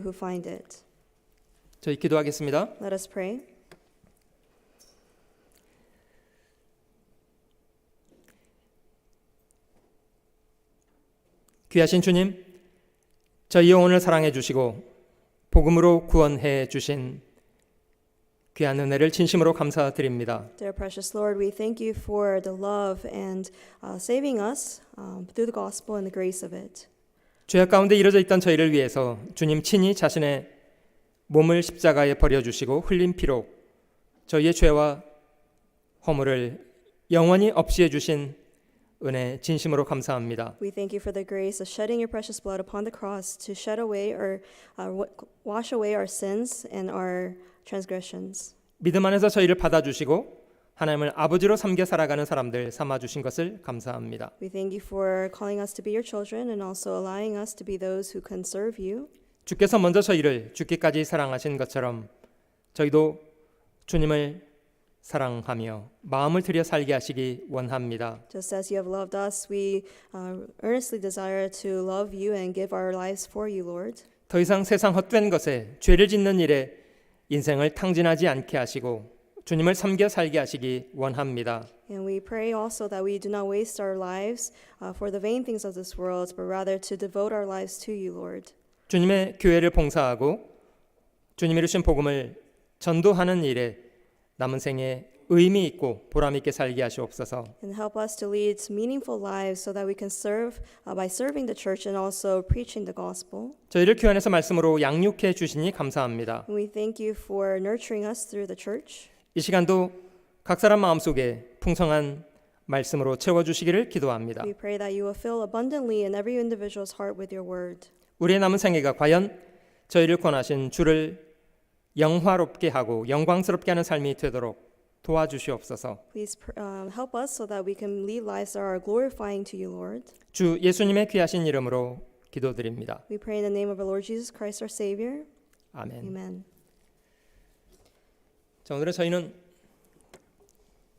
who find it. 저희 기도하겠습니다. Let us pray. 귀하신 주님, 저희 영혼을 사랑해 주시고 복음으로 구원해 주신 귀한 은혜를 진심으로 감사드립니다. Dear precious Lord, we thank you for the love and saving us through the gospel and the grace of it. 죄악 가운데 이뤄져 있던 저희를 위해서 주님 친히 자신의 몸을 십자가에 버려주시고 흘린 피로 저희의 죄와 허물을 영원히 없이해 주신 은혜 진심으로 감사합니다. We thank you for the grace of shedding your precious blood upon the cross to shed away or wash away our sins and our transgressions. 믿음 안에서 저희를 받아주시고 하나님을 아버지로 섬겨 살아가는 사람들 삼아주신 것을 감사합니다. We thank you for calling us to be your children and also allowing us to be those who can serve you. 주께서 먼저 저희를 죽기까지 사랑하신 것처럼 저희도 주님을 사랑하며 마음을 들여 살게 하시기 원합니다. Just as you have loved us, we earnestly desire to love you and give our lives for you, Lord. 더 이상 세상 헛된 것에 죄를 짓는 일에 인생을 탕진하지 않게 하시고 주님을 섬겨 살게 하시기 원합니다. And we pray also that we do not waste our lives for the vain things of this world, but rather to devote our lives to you, Lord. 주님의 교회를 봉사하고 주님이 주신 복음을 전도하는 일에 남은 생에 의미 있고 보람 있게 살게 하시옵소서. And help us to lead meaningful lives so that we can serve by serving the church and also preaching the gospel. 저희를 교회 안에서 말씀으로 양육해 주시니 감사합니다. And we thank you for nurturing us through the church. 이 시간도 각 사람 마음속에 풍성한 말씀으로 채워주시기를 기도합니다. We pray that you will fill abundantly in every individual's heart with your word. 우리의 남은 생애가 과연 저희를 권하신 주를 영화롭게 하고 영광스럽게 하는 삶이 되도록 도와주시옵소서. Please help us so that we can lead lives that are glorifying to you, Lord. 주 예수님의 귀하신 이름으로 기도드립니다. We pray in the name of our Lord Jesus Christ, our Savior. 아멘. Amen. 자, 오늘은 저희는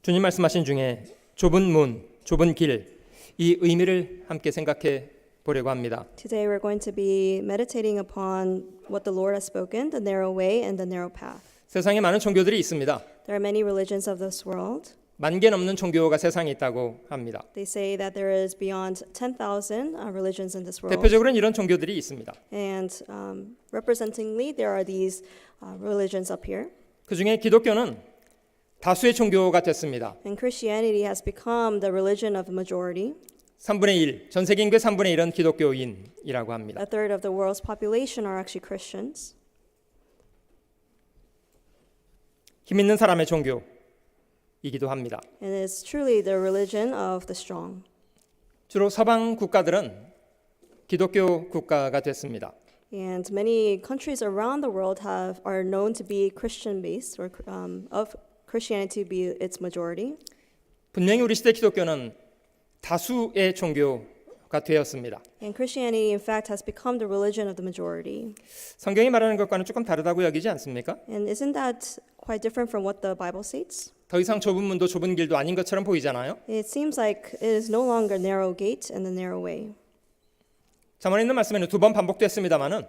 주님 말씀하신 중에 좁은 문, 좁은 길, 이 의미를 함께 생각해 보려고 합니다. Today we're going to be meditating upon what the Lord has spoken, the narrow way and the narrow path. 세상에 많은 종교들이 있습니다. There are many religions of this world. 10,000개 넘는 종교가 세상에 있다고 합니다. They say that there is beyond 10,000 religions in this world. 대표적으로는 이런 종교들이 있습니다. And representingly, there are these religions up here. 그 중에 기독교는 다수의 종교가 됐습니다. And Christianity has become the religion of the majority. 3분의 1, 전 세계 인구의 3분의 1은 기독교인이라고 합니다. A third of the world's population are actually Christians. 힘 있는 사람의 종교이기도 합니다. And it's truly the religion of the strong. 주로 서방 국가들은 기독교 국가가 됐습니다. And many countries around the world are known to be Christian-based, or of Christianity to be its majority. 분명히 우리 시대 기독교는 다수의 종교가 되었습니다. And Christianity, in fact, has become the religion of the majority. 성경이 말하는 것과는 조금 다르다고 여기지 않습니까? And isn't that quite different from what the Bible states? 더 이상 좁은 문도 좁은 길도 아닌 것처럼 보이잖아요. It seems like it is no longer narrow gate and the narrow way. 잠언에 있는 말씀에는 2번 반복됐습니다만은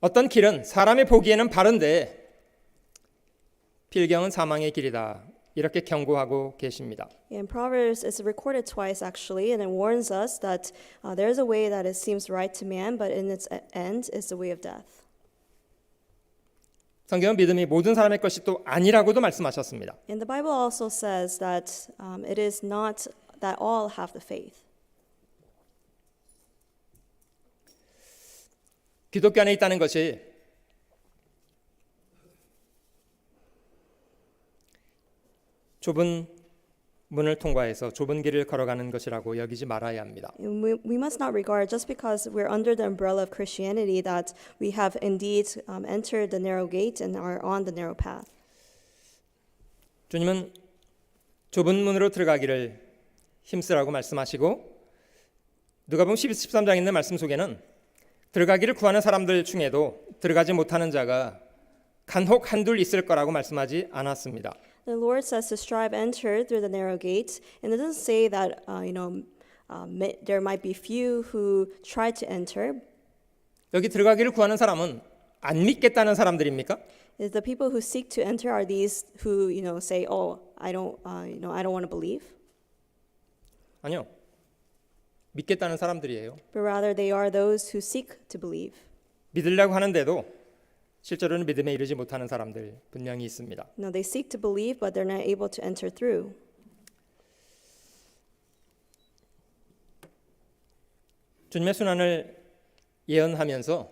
어떤 길은 사람이 보기에는 바른데 필경은 사망의 길이다. 이렇게 경고하고 계십니다. In Proverbs, it's recorded twice actually, and it warns us that there is a way that it seems right to man, but in its end is the way of death. 성경은 믿음이 모든 사람의 것이 또 아니라고도 말씀하셨습니다. And the Bible also says that it is not that all have the faith. 기독교 안에 있다는 것이 좁은 문을 통과해서 좁은 길을 걸어가는 것이라고 여기지 말아야 합니다. We must not regard just because we're under the umbrella of Christianity that we have indeed entered the narrow gate and are on the narrow path. 주님은 좁은 문으로 들어가기를 힘쓰라고 말씀하시고 누가복음 13장에 있는 말씀 속에는 들어가기를 구하는 사람들 중에도 들어가지 못하는 자가 간혹 한둘 있을 거라고 말씀하지 않았습니다. The Lord says to strive enter through the narrow gate, and it doesn't say that there might be few who try to enter. 여기 들어가기를 구하는 사람은 안 믿겠다는 사람들입니까? Is the people who seek to enter are these who, say, "Oh, I don't want to believe," 아니요. 믿겠다는 사람들이에요. but rather they are those who seek to believe. 믿으려고 하는데도 실제로는 믿음에 이르지 못하는 사람들 분명히 있습니다. No, they seek to believe, but they're not able to enter through. 주님의 순환을 예언하면서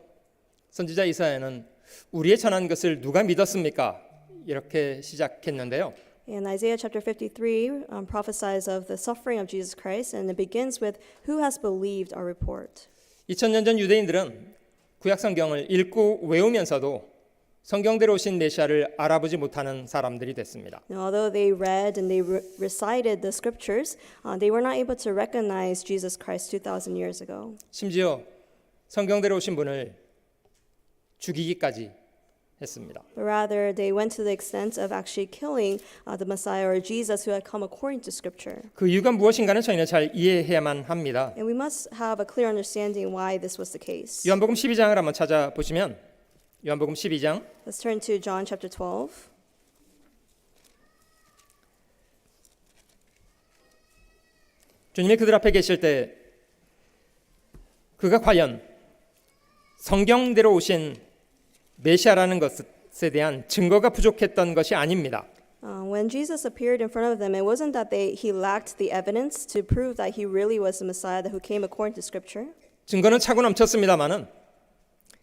선지자 이사야는 우리의 전한 것을 누가 믿었습니까? 이렇게 시작했는데요. And Isaiah chapter 53 prophesies of the suffering of Jesus Christ, and it begins with, "Who has believed our report?" 2000년 전 유대인들은 구약 성경을 읽고 외우면서도 성경대로 오신 메시아를 알아보지 못하는 사람들이 됐습니다. Now, although they read and they recited the scriptures, they were not able to recognize Jesus Christ 2,000 years ago. 심지어 성경대로 오신 분을 죽이기까지 했습니다. But rather, they went to the extent of actually killing the Messiah or Jesus who had come according to Scripture. 그 이유가 무엇인가는 저희는 잘 이해해야만 합니다. And we must have a clear understanding why this was the case. 요한복음 12장을 한번 찾아보시면 요한복음 12장 Let's turn to John chapter 12. 주님이 그들 앞에 계실 때 그가 과연 성경대로 오신 메시아라는 것에 대한 증거가 부족했던 것이 아닙니다. When Jesus appeared in front of them, it wasn't that he lacked the evidence to prove that he really was the Messiah who came according to Scripture. 증거는 차고 넘쳤습니다마는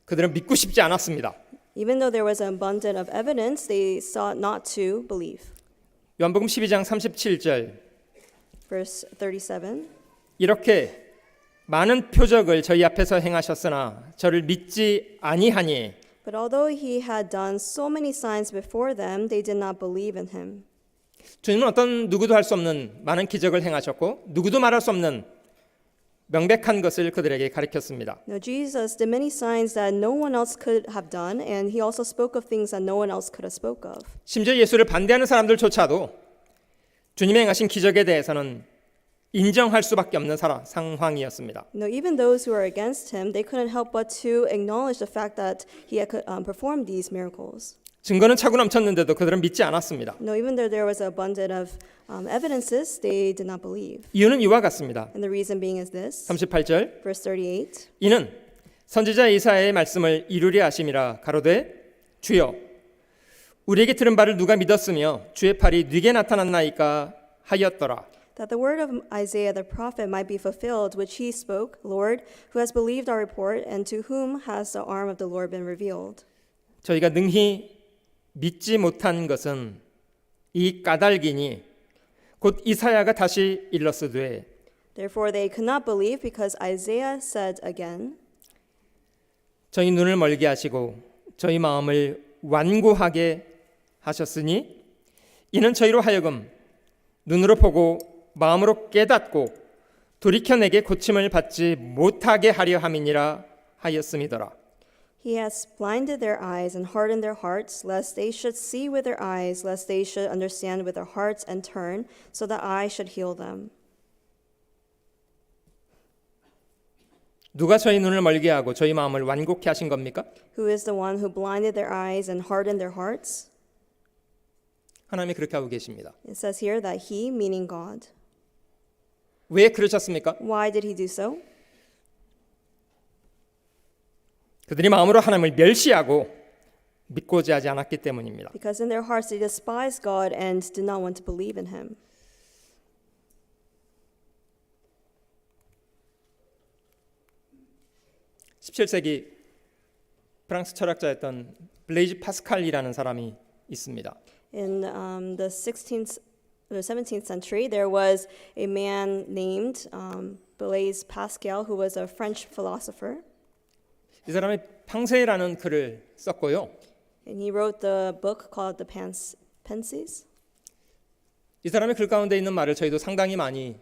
그들은 믿고 싶지 않았습니다. Even though there was an abundance of evidence, they sought not to believe. 요한복음 12장 37절 Verse 37. 이렇게 많은 표적을 저희 앞에서 행하셨으나 저를 믿지 아니하니 But although he had done so many signs before them, they did not believe in him. 주님은 어떤 누구도 할 수 없는 많은 기적을 행하셨고 누구도 말할 수 없는 명백한 것을 그들에게 가르쳤습니다. Now Jesus did many signs that no one else could have done, and he also spoke of things that no one else could have spoke of. 심지어 예수를 반대하는 사람들조차도 주님의 행하신 기적에 대해서는 인정할 수밖에 없는 상황이었습니다. No, even those who are against him, they couldn't help but to acknowledge the fact that he had performed these miracles. 증거는 차고 넘쳤는데도 그들은 믿지 않았습니다. No, even though there was abundance of evidences, they did not believe. 이유는 이와 같습니다. And the reason being is this. 38절 Verse 38. 이는 선지자 이사야의 말씀을 이루려 하심이라 가로되 주여 우리에게 들은 바를 누가 믿었으며 주의 팔이 네게 나타났나이까 하였더라. That the word of Isaiah the prophet might be fulfilled, which he spoke, Lord, who has believed our report, and to whom has the arm of the Lord been revealed? 저희가 능히 믿지 못한 것은 이 까닭이니 곧 이사야가 다시 일렀으되 Therefore they could not believe, because Isaiah said again, 저희 눈을 멀게 하시고 저희 마음을 완고하게 하셨으니 이는 저희로 하여금 눈으로 보고 마음으로 깨닫고 돌이켜 내게 고침을 받지 못하게 하려 함이니라 하였음이더라. He has blinded their eyes and hardened their hearts, lest they should see with their eyes, lest they should understand with their hearts and turn, so that I should heal them. 누가 저희 눈을 멀게 하고 저희 마음을 완곡케 하신 겁니까? Who is the one who blinded their eyes and hardened their hearts? 하나님이 그렇게 하고 계십니다. It says here that he, meaning God. 왜 그러셨습니까? Why did he do so? 그들이 마음으로 하나님을 멸시하고 믿고자 하지 않았기 때문입니다. Because in their hearts they despised God and did not want to believe in him. (17세기) 프랑스 철학자였던 블레이즈 파스칼이라는 사람이 있습니다. In the 17th century, there was a man named Blaise Pascal, who was a French philosopher. 이 사람이 팡세라는 글을 썼고요. And he wrote the book called The Pensies. 이 사람의 글 가운데 있는 말을 저희도 상당히 많이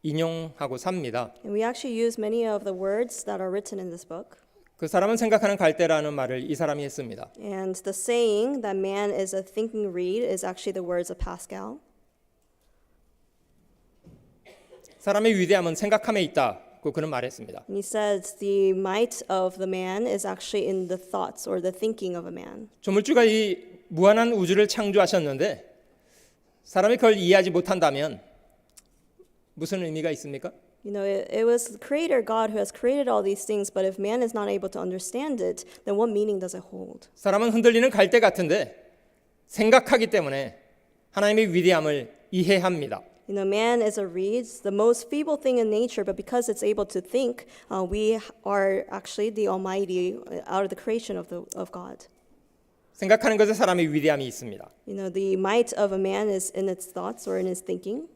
인용하고 삽니다. And we actually use many of the words that are written in this book. 그 사람은 생각하는 갈대라는 말을 이 사람이 했습니다. And the saying that man is a thinking reed is actually the words of Pascal. 사람의 위대함은 생각함에 있다고 그는 말했습니다. And he says the might of the man is actually in the thoughts or the thinking of a man. 조물주가 이 무한한 우주를 창조하셨는데 사람이 그걸 이해하지 못한다면 무슨 의미가 있습니까? You know, it was the Creator God who has created all these things, but if man is not able to understand it, then what meaning does it hold? 사람은 흔들리는 갈대 같은데 생각하기 때문에 하나님의 위대함을 이해합니다. You know, man is a reed, the most feeble thing in nature, but because it's able to think, we are actually the Almighty out of the creation of God. 생각하는 것에 사람의 위대함이 있습니다. You know, the might of a man is in its thoughts or in his thinking.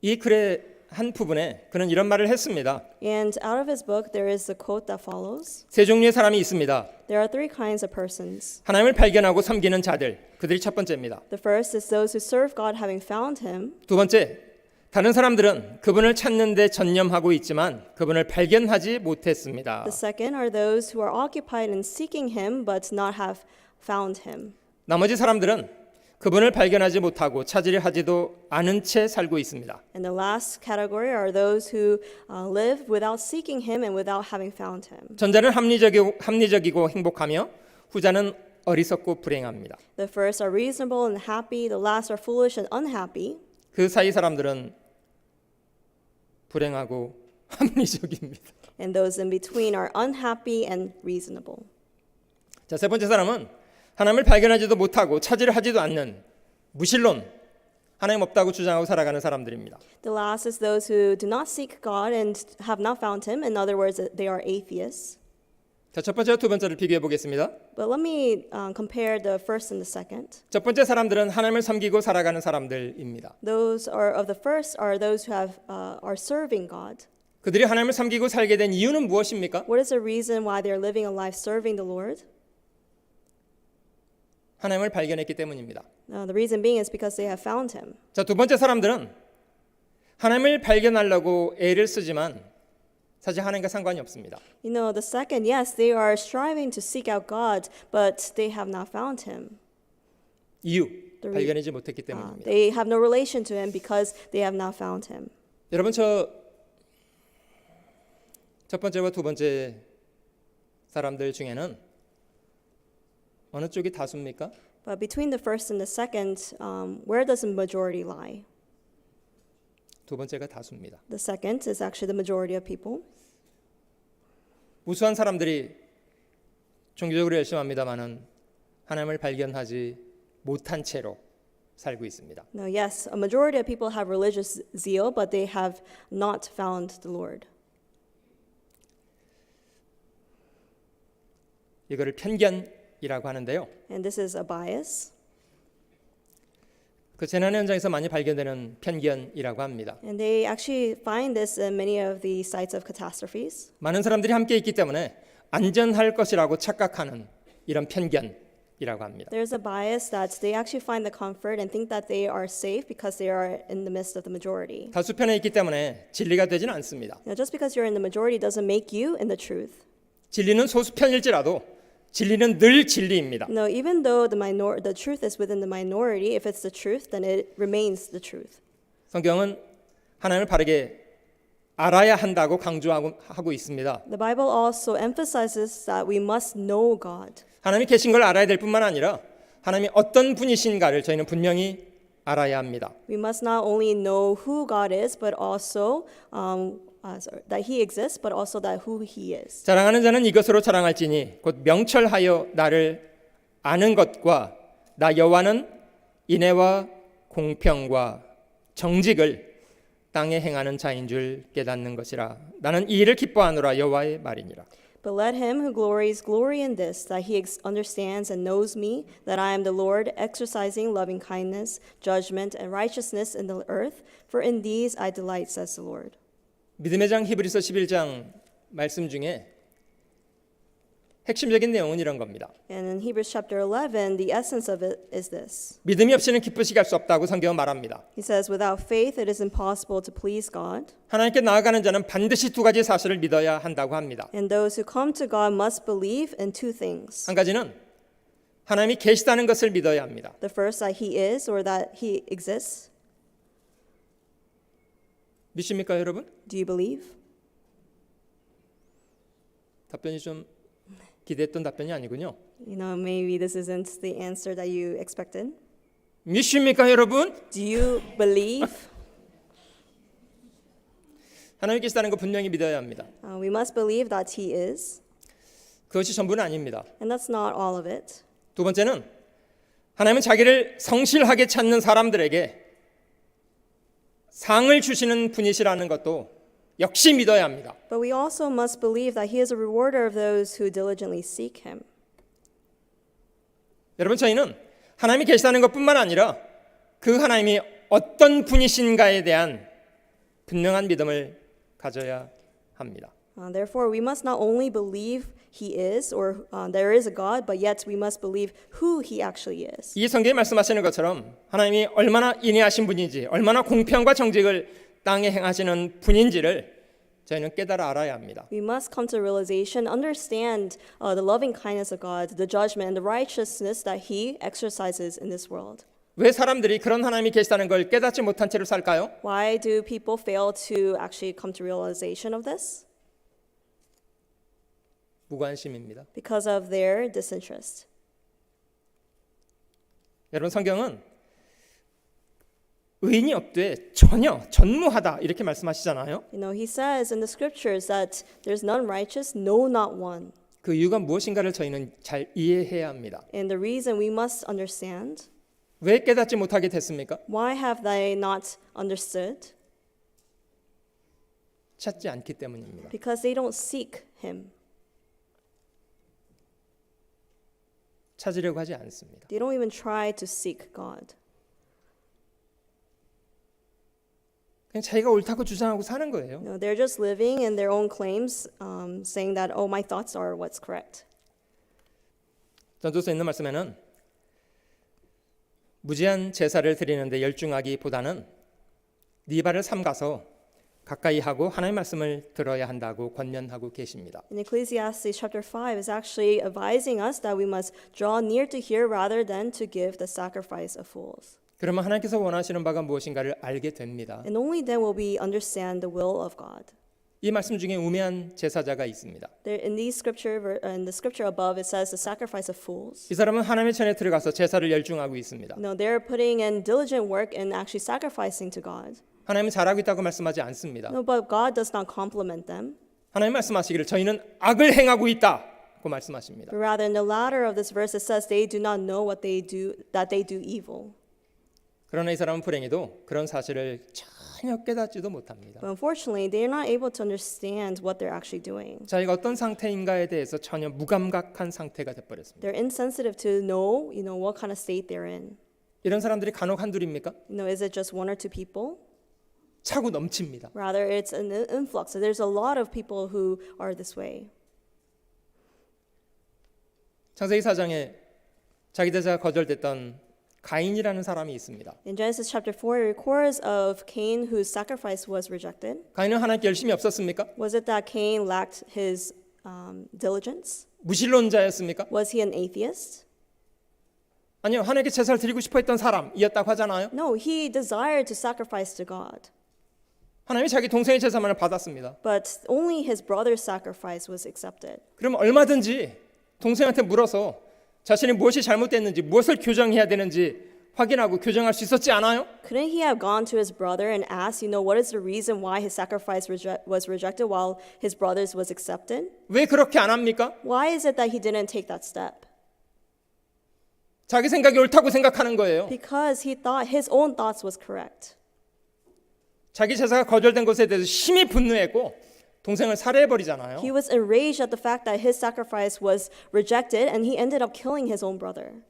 이 글의 한 부분에 그는 이런 말을 했습니다. And out of his book, there is a quote that follows. 세 종류의 사람이 있습니다. There are three kinds of persons. 하나님을 발견하고 섬기는 자들, 그들이 첫 번째입니다. The first is those who serve God having found him. 두 번째, 다른 사람들은 그분을 찾는 데 전념하고 있지만 그분을 발견하지 못했습니다. The second are those who are occupied in seeking him but not have found him. 나머지 사람들은 그분을 발견하지 못하고 찾으려 하지도 않은 채 살고 있습니다. And the last category are those who live without seeking him and without having found him. 전자는 합리적이고 행복하며 후자는 어리석고 불행합니다. The first are reasonable and happy, the last are foolish and unhappy. 그 사이 사람들은 불행하고 합리적입니다. And those in between are unhappy and reasonable. 자, 세 번째 사람은 하나님을 발견하지도 못하고 찾으려 하지도 않는 무신론, 하나님 없다고 주장하고 살아가는 사람들입니다. The last is those who do not seek God and have not found him. In other words, they are atheists. 자, 첫 번째와 두 번째를 비교해 보겠습니다. But let me compare the first and the second. 첫 번째 사람들은 하나님을 섬기고 살아가는 사람들입니다. Those are of the first are those who are serving God. 그들이 하나님을 섬기고 살게 된 이유는 무엇입니까? What is the reason why they are living a life serving the Lord? 하나님을 발견했기 때문입니다. The reason being is because they have found him. 자, 두 번째 사람들은 하나님을 발견하려고 애를 쓰지만 사실 하나님과 상관이 없습니다. You know, the second, yes, they are striving to seek out God, but they have not found him. 이유, 발견하지 못했기 때문입니다. They have no relation to him because they have not found him. 여러분, 첫 번째와 두 번째 사람들 중에는 어느 쪽이 다수입니까? But between the first and the second, where does the majority lie? 두 번째가 다수입니다. The second is actually the majority of people. 우수한 사람들이 종교적으로 열심히 합니다만은 하나님을 발견하지 못한 채로 살고 있습니다. No, yes, a majority of people have religious zeal, but they have not found the Lord. 이거를 편견이라고 하는데요. And this is a bias. 그 재난 현장에서 많이 발견되는 편견이라고 합니다. And they actually find this in many of the sites of catastrophes. 많은 사람들이 함께 있기 때문에 안전할 것이라고 착각하는 이런 편견이라고 합니다. There's a bias that they actually find the comfort and think that they are safe because they are in the midst of the majority. 다수편에 있기 때문에 진리가 되지는 않습니다. Now, just because you're in the majority doesn't make you in the truth. 진리는 소수편일지라도 진리는 늘 진리입니다. No, even though the truth is within the minority, if it's the truth, then it remains the truth. 성경은 하나님을 바르게 알아야 한다고 강조하고 있습니다. The Bible also emphasizes that we must know God. 하나님이 계신 걸 알아야 될 뿐만 아니라 하나님이 어떤 분이신가를 저희는 분명히 알아야 합니다. We must not only know who God is, but also that He exists, but also that who He is. 자랑하는 자는 이것으로 자랑할지니 곧 명철하여 나를 아는 것과 나 여호와는 인애와 공평과 정직을 땅에 행하는 자인 줄 깨닫는 것이라. 나는 이 일을 기뻐하노라. 여호와의 말이니라. But let him who glories glory in this, that he understands and knows me, that I am the Lord, exercising loving kindness, judgment, and righteousness in the earth. For in these I delight, says the Lord. 믿음의 장 히브리서 11장 말씀 중에 핵심적인 내용은 이런 겁니다. And in Hebrews chapter 11, the essence of it is this. 믿음이 없이는 기쁘시게 할 수 없다고 성경은 말합니다. He says, without faith it is impossible to please God. 하나님께 나아가는 자는 반드시 두 가지 사실을 믿어야 한다고 합니다. And those who come to God must believe in two things. 한 가지는 하나님이 계시다는 것을 믿어야 합니다. The first, that He is or that He exists. 믿습니까, 여러분? Do you believe? 답변이 좀 기대했던 답변이 아니군요. You know, maybe this isn't the answer that you expected. 믿습니까, 여러분? Do you believe? 하나님이 계시다는 거 분명히 믿어야 합니다. We must believe that He is, 그것이 전부는 아닙니다. and that's not all of it. 두 번째는 하나님은 자기를 성실하게 찾는 사람들에게 상을 주시는 분이시라는 것도 역시 믿어야 합니다. But we also must believe that He is a rewarder of those who diligently seek Him. 여러분, 저희는 하나님이 계시다는 것뿐만 아니라 그 하나님이 어떤 분이신가에 대한 분명한 믿음을 가져야 합니다. Therefore, we must not only believe He is, or there is a God, but yet we must believe who He actually is. 이 성경에 말씀하시는 것처럼 하나님이 얼마나 인내하신 분인지, 얼마나 공평과 정직을 땅에 행하시는 분인지를 저희는 깨달아 알아야 합니다. We must come to realization, understand the loving kindness of God, the judgment and the righteousness that He exercises in this world. 왜 사람들이 그런 하나님이 계시다는 걸 깨닫지 못한 채로 살까요? Why do people fail to actually come to realization of this? 무관심입니다. Because of their disinterest. 여러분, 성경은 의인이 없되 전무하다 이렇게 말씀하시잖아요. You know, He says in the scriptures that there's none righteous, no, not one. 그 이유가 무엇인가를 저희는 잘 이해해야 합니다. And the reason we must understand, 왜 깨닫지 못하게 됐습니까? why have they not understood? 찾지 않기 때문입니다. Because they don't seek Him. 찾으려고 하지 않습니다. They don't even try to seek God. 그냥 자기가 옳다고 주장하고 사는 거예요. No, they're just living in their own claims, saying that, oh, my thoughts are what's correct. 전도서에 있는 말씀에는 무제한 제사를 드리는데 열중하기보다는 네 발을 삼가서 가까이 하고 하나님의 말씀을 들어야 한다고 권면하고 계십니다. In Ecclesiastes chapter 5 is actually advising us that we must draw near to hear rather than to give the sacrifice of fools. 그러면 하나님께서 원하시는 바가 무엇인가를 알게 됩니다. And only then will we understand the will of God. 이 말씀 중에 우매한 제사자가 있습니다. There, in the scripture above, it says the sacrifice of fools. 이 사람은 하나님의 전에 들어가서 제사를 열중하고 있습니다. No, they're putting in diligent work and actually sacrificing to God. 하나님은 잘하고 있다고 말씀하지 않습니다. No, but God does not compliment them. 하나님 말씀하시기를 저희는 악을 행하고 있다고 말씀하십니다. But rather, in the latter of this verse, it says they do not know what they do, that they do evil. 그러나 이 사람은 불행히도 그런 사실을 전혀 깨닫지도 못합니다. But unfortunately, they are not able to understand what they're actually doing. 자기가 어떤 상태인가에 대해서 전혀 무감각한 상태가 돼버렸습니다. They're insensitive to know, what kind of state they're in. 이런 사람들이 간혹 한둘입니까? Is it just one or two people? 차고 넘칩니다. Rather, it's an influx. There's a lot of people who are this way. 창세기 4장에 자기 제사가 거절됐던 가인이라는 사람이 있습니다. In Genesis chapter 4, it records of Cain whose sacrifice was rejected. 가인은 하나님께 열심이 없었습니까? Was it that Cain lacked his diligence? 무신론자였습니까? Was he an atheist? 아니요, 하나님께 제사를 드리고 싶어 했던 사람이었다고 하잖아요. No, he desired to sacrifice to God. 하나님이 자기 동생의 제사만을 받았습니다. But only his brother's sacrifice was accepted. 그럼 얼마든지 동생한테 물어서 자신이 무엇이 잘못됐는지, 무엇을 교정해야 되는지 확인하고 교정할 수 있었지 않아요? Couldn't he have gone to his brother and asked, what is the reason why his sacrifice was rejected while his brother's was accepted? 왜 그렇게 안 합니까? Why is it that he didn't take that step? 자기 생각이 옳다고 생각하는 거예요. Because he thought his own thoughts was correct. 자기 제사가 거절된 것에 대해서 심히 분노했고 동생을 살해해버리잖아요. He was enraged at the fact that his sacrifice was rejected and he ended up killing his own brother.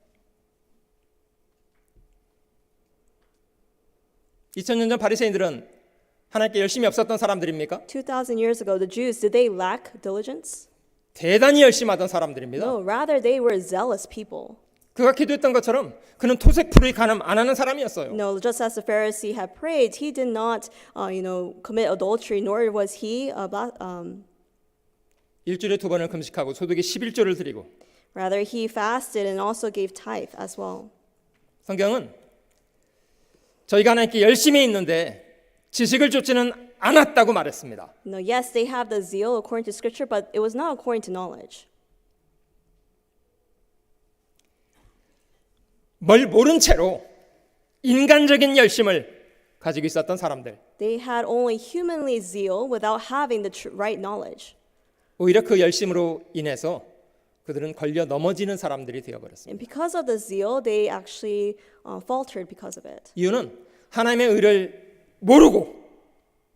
2000년 전 바리새인들은 하나님께 열심히 없었던 사람들입니까? 2,000 years ago, the Jews, did they lack diligence? 대단히 열심하던 사람들입니다. No, rather they were zealous people. 그가 기도했던 것처럼 그는 토색 풀이 가늠 안 하는 사람이었어요. No, just as the Pharisee had prayed, he did not, commit adultery, nor was he 일주일에 2번을 금식하고 소득의 11조를 드리고. rather he fasted and also gave tithe as well. 성경은 저희가 하나님께 열심히 있는데 지식을 쫓지는 않았다고 말했습니다. Yes, they have the zeal according to Scripture, but it was not according to knowledge. 뭘 모른 채로 인간적인 열심을 가지고 있었던 사람들, They had only humanly zeal without having the right knowledge. 오히려 그 열심으로 인해서 그들은 걸려 넘어지는 사람들이 되어버렸습니다. And because of the zeal, they actually faltered because of it. 이유는 하나님의 의를 모르고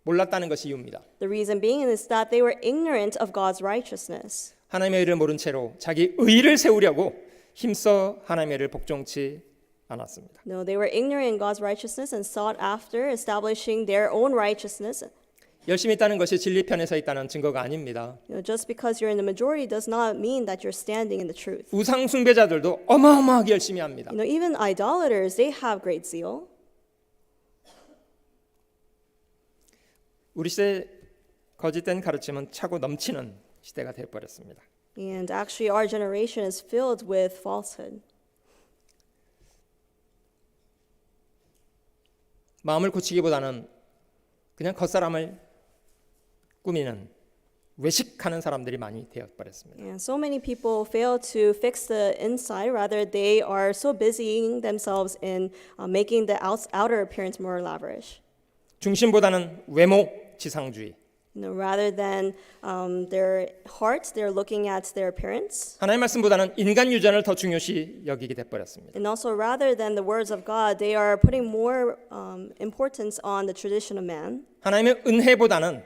몰랐다는 것이 이유입니다. The reason being is that they were ignorant of God's righteousness. 하나님의 의를 모른 채로 자기 의를 세우려고 힘써 하나님의 의를 복종치 않았습니다. No, they were ignorant in God's righteousness and sought after establishing their own righteousness. 열심히 있다는 것이 진리 편에 서 있다는 증거가 아닙니다. Just because you're in the majority does not mean that you're standing in the truth. 우상 숭배자들도 어마어마하게 열심히 합니다. Even idolaters, they have great zeal. 우리 시대 거짓된 가르침은 차고 넘치는 시대가 되어버렸습니다. And actually our generation is filled with falsehood. 마음을 고치기보다는 그냥 겉사람을 꾸미는 외식하는 사람들이 많이 되어버렸습니다. And so many people fail to fix the inside. Rather, they are so busying themselves in making the outer appearance more lavish. 중심보다는 외모 지상주의. Rather than their hearts, they're looking at their appearance. 하나님의 말씀보다는 인간 유전을 더 중요시 여기게 돼버렸습니다. And also, rather than the words of God, they are putting more importance on the tradition of man. 하나님의 은혜보다는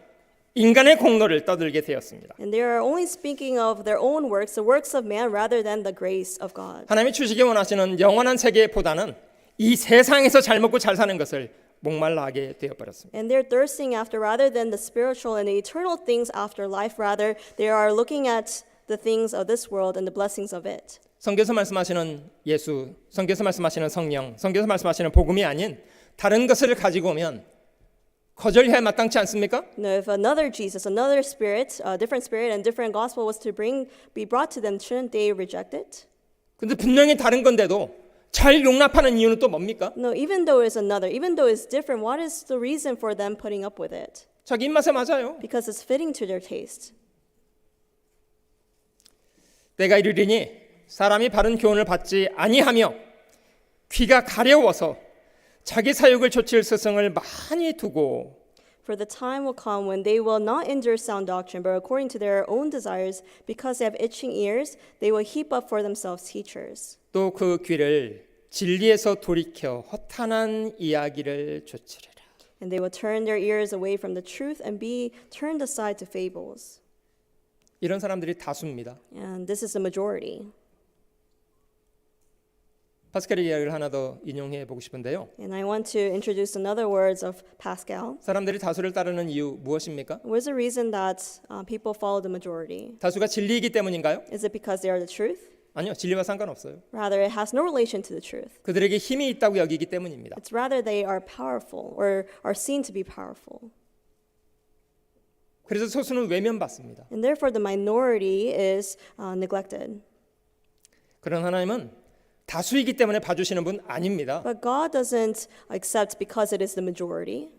인간의 공로를 떠들게 되었습니다. And they are only speaking of their own works, the works of man, rather than the grace of God. 하나님이 주시기 원하시는 영원한 세계보다는 이 세상에서 잘 먹고 잘 사는 것을 목말라 하게 되어버렸습니다. And they're thirsting after, rather than the spiritual and the eternal things after life, rather they are looking at the things of this world and the blessings of it. 성경에서 말씀하시는 예수, 성경에서 말씀하시는 성령, 성경에서 말씀하시는 복음이 아닌 다른 것을 가지고 오면 거절해야 마땅치 않습니까? If another Jesus, another spirit, a different spirit and different gospel was to be brought to them, shouldn't they reject it? 근데 분명히 다른 건데도 잘 용납하는 이유는 또 뭡니까? No, even though it's another, even though it's different, what is the reason for them putting up with it? 자기 입맛에 맞아요. Because it's fitting to their taste. 때가 이르리니 사람이 바른 교훈을 받지 아니하며 귀가 가려워서 자기 사욕을 좇을 스승을 많이 두고 For the time will come when they will not endure sound doctrine, but according to their own desires, because they have itching ears, they will heap up for themselves teachers. 또 그 귀를 진리에서 돌이켜 허탄한 이야기를 좇으리라. And they will turn their ears away from the truth and be turned aside to fables. 이런 사람들이 다수입니다. And this is the majority. 파스칼의 이야기를 하나 더 인용해 보고 싶은데요. And I want to introduce another words of Pascal. 사람들이 다수를 따르는 이유 무엇입니까? What is the reason that people follow the majority? 다수가 진리이기 때문인가요? Is it because they are the truth? 아니요, 진리와 상관없어요. Rather, it has no relation to the truth. 그들에게 힘이 있다고 여기기 때문입니다. It's rather they are powerful or are seen to be powerful. 그래서 소수는 외면받습니다. And therefore the minority is neglected. 그런 하나님은 다수이기 때문에 봐주시는 분 아닙니다. But God doesn't accept because it is the majority.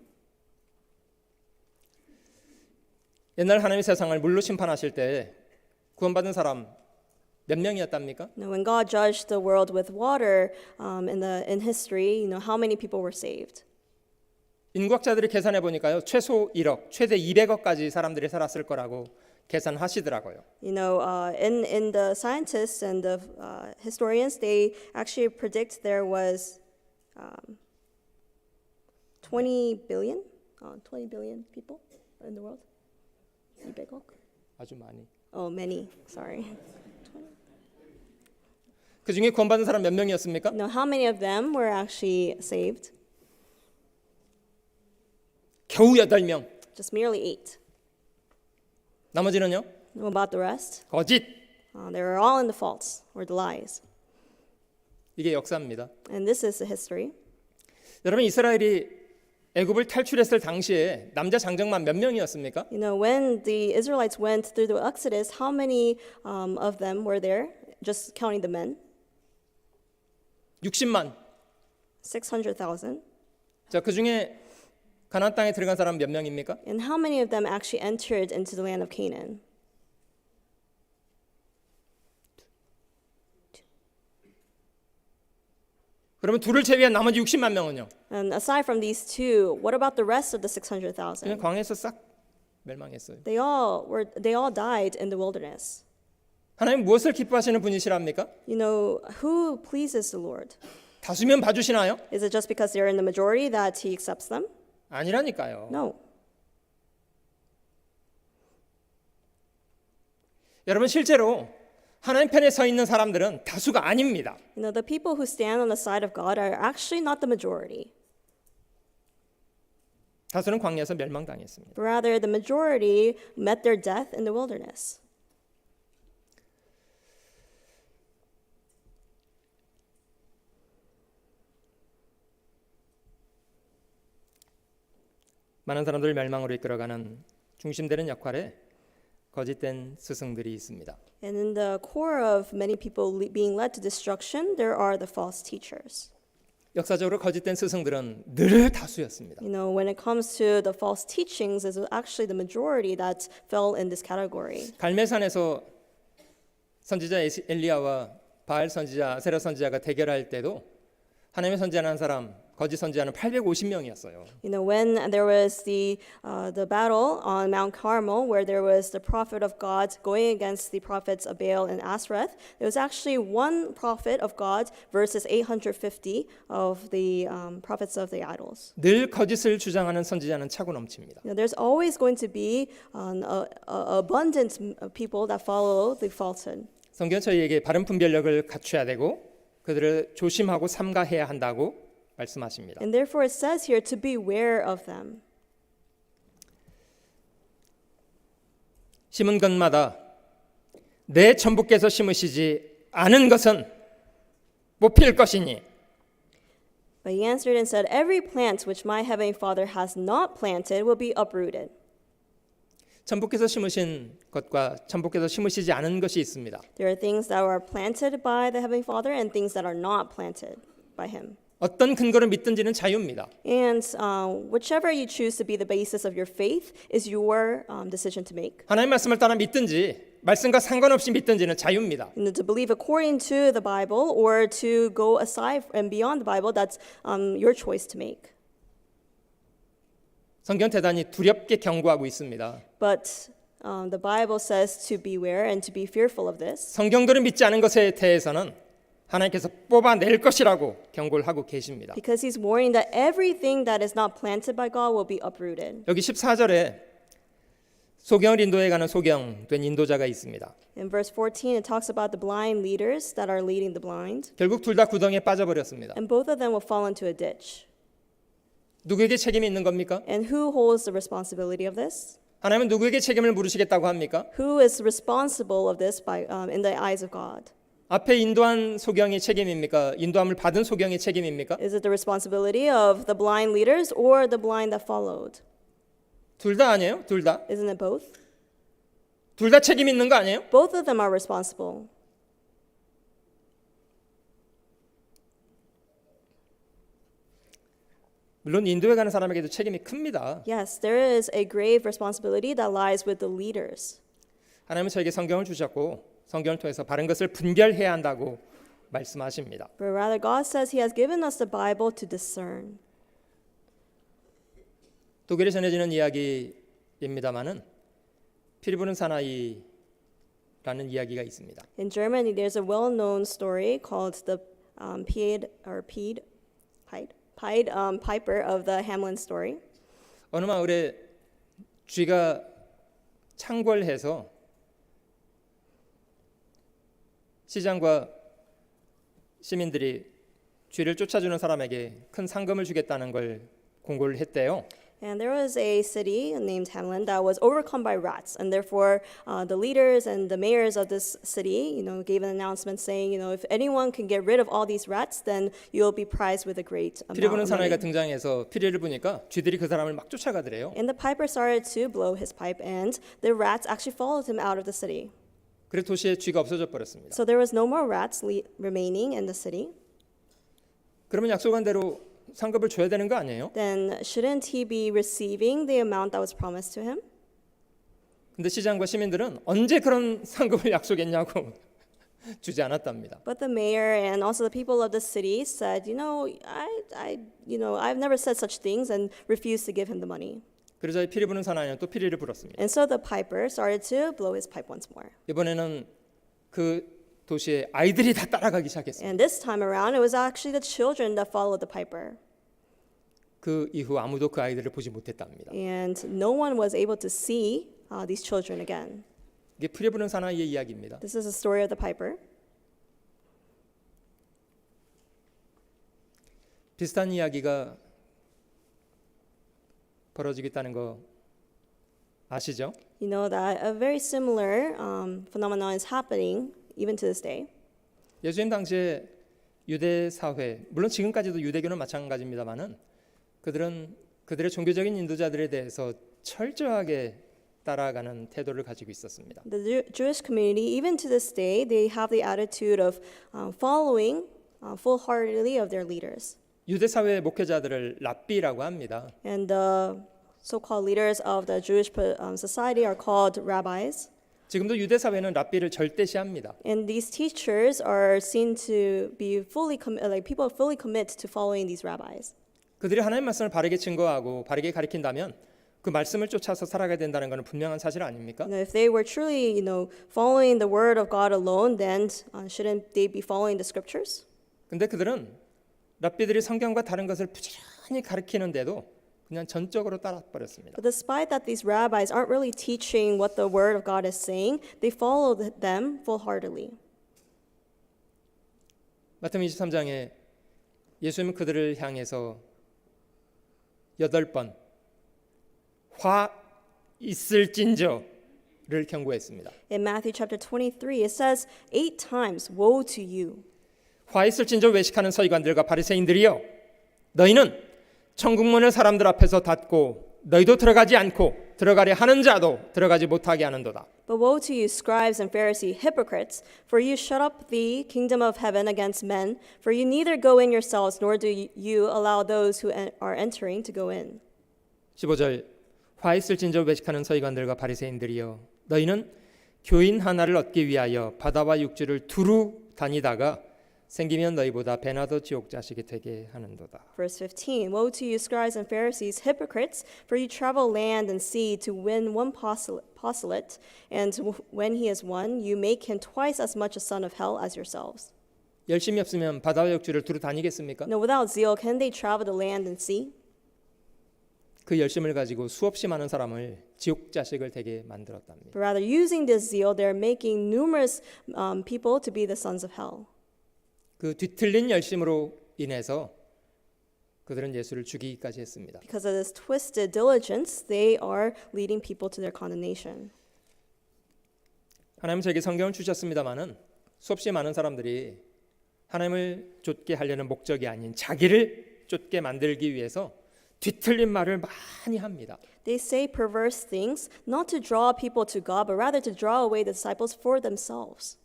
옛날 하나님이 세상을 물로 심판하실 때 구원받은 사람 몇 명이었답니까? Now, when God judged the world with water in history, how many people were saved? 인구학자들이 계산해 보니까요, 최소 1억, 최대 200억까지 사람들이 살았을 거라고 계산하시더라고요. In the scientists and the historians, they actually predict there was 20 billion people in the world. 200억? 아주 많이. Oh, many. Sorry. 그 중에 구원받은 사람 몇 명이었습니까? How many of them were actually saved? 겨우 8명. Just merely 8. 나머지는요? What about the rest? 거짓. They were all in the faults or the lies. 이게 역사입니다. And this is the history. 여러분, 이스라엘이 애굽을 탈출했을 당시에 남자 장정만 몇 명이었습니까? When the Israelites went through the Exodus, how many of them were there? Just counting the men. 60만. 600,000. 자, 그 중에 가나안 땅에 들어간 사람 몇 명입니까? And how many of them actually entered into the land of Canaan? 그러면 둘을 제외한 나머지 60만 명은요? And aside from these two, what about the rest of the 그냥 600,000? 광야에서 싹 멸망했어요. They all died in the wilderness. 하나님 무엇을 기뻐하시는 분이시랍니까? You know, who pleases the Lord? 다수면 봐주시나요? Is it just because they're in the majority that he accepts them? 아니라니까요. No. 여러분 실제로 하나님 편에 서 있는 사람들은 다수가 아닙니다. You know, the people who stand on the side of God are actually not the majority. 다수는 광야에서 멸망당했습니다. Rather, the majority met their death in the wilderness. 많은 사람들을 멸망으로 이끌어가는 중심되는 역할에 거짓된 스승들이 있습니다. And in the core of many people being led to destruction, there are the false teachers. 역사적으로 거짓된 스승들은 늘 다수였습니다. You know, when it comes to the false teachings, it's actually the majority that fell in this category. 갈멜산에서 선지자 엘리야와 바알 선지자, 아세라 선지자가 대결할 때도 하나님의 선지자라는 사람, 거짓 선지자는 850명이었어요. You know, when there was the battle on Mount Carmel, where there was the prophet of God going against the prophets of Baal and Ashereth, it was actually one prophet of God versus 850 of the prophets of the idols. 늘 거짓을 주장하는 선지자는 차고 넘칩니다. You know, there's always going to be abundant people that follow the falsehood. 성경 저희에게 바른 분별력을 갖춰야 되고 그들을 조심하고 삼가해야 한다고 말씀하십니다. And therefore it says here to beware of them. 심은 것마다 내 천부께서 심으시지 않은 것은 못 필 것이니 But he answered and said, Every plant which my heavenly Father has not planted will be uprooted. 천부께서 심으신 것과 천부께서 심으시지 않은 것이 있습니다. There are things that are planted by the heavenly Father and things that are not planted by him. 어떤 근거를 믿든지는 자유입니다. And whichever you choose to be the basis of your faith is your decision to make. 하나님 말씀을 따라 믿든지 말씀과 상관없이 믿든지는 자유입니다. You know, to believe according to the Bible or to go aside and beyond the Bible, that's your choice to make. 성경 대단히 두렵게 경고하고 있습니다. But the Bible says to beware and to be fearful of this. 성경들을 믿지 않은 것에 대해서는 하나님께서 뽑아낼 것이라고 경고를 하고 계십니다. Because he's warning that everything that is not planted by God will be uprooted. 여기 14절에 소경을 인도해 가는 소경된 인도자가 있습니다. In verse 14, it talks about the blind leaders that are leading the blind. 결국 둘 다 구덩이에 빠져버렸습니다. And both of them will fall into a ditch. 누구에게 책임이 있는 겁니까? And who holds the responsibility of this? 하나님은 누구에게 책임을 물으시겠다고 합니까? Who is responsible of this in the eyes of God? 앞에 인도한 소경이 책임입니까? 인도함을 받은 소경이 책임입니까? Is it the responsibility of the blind leaders or the blind that followed? 둘 다 아니에요? 둘 다? Isn't it both? 둘 다 책임 있는 거 아니에요? Both of them are responsible. 물론 인도에 가는 사람에게도 책임이 큽니다. Yes, there is a grave responsibility that lies with the leaders. 하나님은 저에게 성경을 주셨고 성경을 통해서 바른 것을 분별해야 한다고 말씀하십니다. But rather, God says He has given us the Bible to discern. 독일에 전해지는 이야기입니다만은 피 부는 사나이라는 이야기가 있습니다. In Germany, there's a well-known story called the Pied Piper of the Hamelin story. 어느 마을에 쥐가 창궐해서 시장과 시민들이 쥐를 쫓아주는 사람에게 큰 상금을 주겠다는 걸 공고를 했대요. And there was a city named Hamelin that was overcome by rats, and therefore the leaders and the mayors of this city, gave an announcement saying, if anyone can get rid of all these rats, then you'll be prized with a great 피리 부는 amount of 사나이가 money. 등장해서 피리를 부니까 쥐들이 그 사람을 막 쫓아가더래요. And the piper started to blow his pipe, and the rats actually followed him out of the city. 그래서 도시에 쥐가 없어져 버렸습니다. So there was no more rats remaining in the city. 그러면 약속한 대로 상급을 줘야 되는 거 아니에요? then shouldn't he be receiving the amount that was promised to him? 근데 시장과 시민들은 언제 그런 상급을 약속했냐고 주지 않았답니다. But the mayor and also the people of the city said, I've never said such things, and refused to give him the money. 그러자 이 피리 부는 사나이는 또 피리를 불었습니다. And so the piper started to blow his pipe once more. 이번에는 그 도시에 아이들이 다 따라가기 시작했습니다. And this time around, it was actually the children that followed the piper. 그 이후 아무도 그 아이들을 보지 못했답니다. And no one was able to see these children again. 이게 피리 부는 사나이의 이야기입니다. This is the story of the piper. 비슷한 이야기가 벌어지겠다는 거 아시죠? You know that a very similar phenomenon is happening even to this day. 예수님 당시에 유대 사회, 물론 지금까지도 유대교는 마찬가지입니다만은 그들은 그들의 종교적인 인도자들에 대해서 철저하게 따라가는 태도를 가지고 있었습니다. The Jewish community, even to this day, they have the attitude of following full-heartedly of their leaders. 유대 사회의 목회자들을 랍비라고 합니다. And the so-called leaders of the Jewish society are called rabbis. 지금도 유대 사회는 랍비를 절대시합니다. And these teachers are seen to be people fully commit to following these rabbis. 그들이 하나님 말씀을 바르게 증거하고 바르게 가르친다면 그 말씀을 쫓아서 살아가야 된다는 것은 분명한 사실 아닙니까? If they were truly, following the word of God alone, then shouldn't they be following the scriptures? 근데 그들은 랍비들이 성경과 다른 것을 부지런히 가르치는데도 그냥 전적으로 따라버렸습니다. But despite that these rabbis aren't really teaching what the word of God is saying, they follow them full-heartedly. 마태복음 23장에 예수님은 그들을 향해서 8번 화 있을진저를 경고했습니다. In Matthew chapter 23, it says 8 times, "Woe to you." 화 있을진저 외식하는 서기관들과 바리새인들이여, 너희는 천국문을 사람들 앞에서 닫고 너희도 들어가지 않고 들어가려 하는 자도 들어가지 못하게 하는도다. But woe to you, scribes and Pharisees, hypocrites, for you shut up the kingdom of heaven against men, for you neither go in yourselves, nor do you allow those who are entering to go in. 15절 화 있을진저 외식하는 서기관들과 바리새인들이여, 너희는 교인 하나를 얻기 위하여 바다와 육지를 두루 다니다가 생기면 너희보다 배나 더 지옥 자식이 되게 하는도다. Verse 15, woe to you, scribes and Pharisees, hypocrites, for you travel land and sea to win one proselyte, and when he is won, you make him twice as much a son of hell as yourselves. 열심히 없으면 바다와 육지를 두루 다니겠습니까? No, without zeal, can they travel the land and sea? 그 열심을 가지고 수없이 많은 사람을 지옥 자식을 되게 만들었답니다. But rather, using this zeal, they're making numerous people to be the sons of hell. 그 뒤틀린 열심으로 인해서 그들은 예수를 죽이기까지 했습니다. Because of this twisted diligence, they are leading people to their condemnation. 하나님은 저에게 성경을 주셨습니다마는 수없이 많은 사람들이 하나님을 쫓게 하려는 목적이 아닌 자기를 쫓게 만들기 위해서 뒤틀린 말을 많이 합니다. They say perverse things, not to draw people to God, but rather to draw away the disciples for themselves.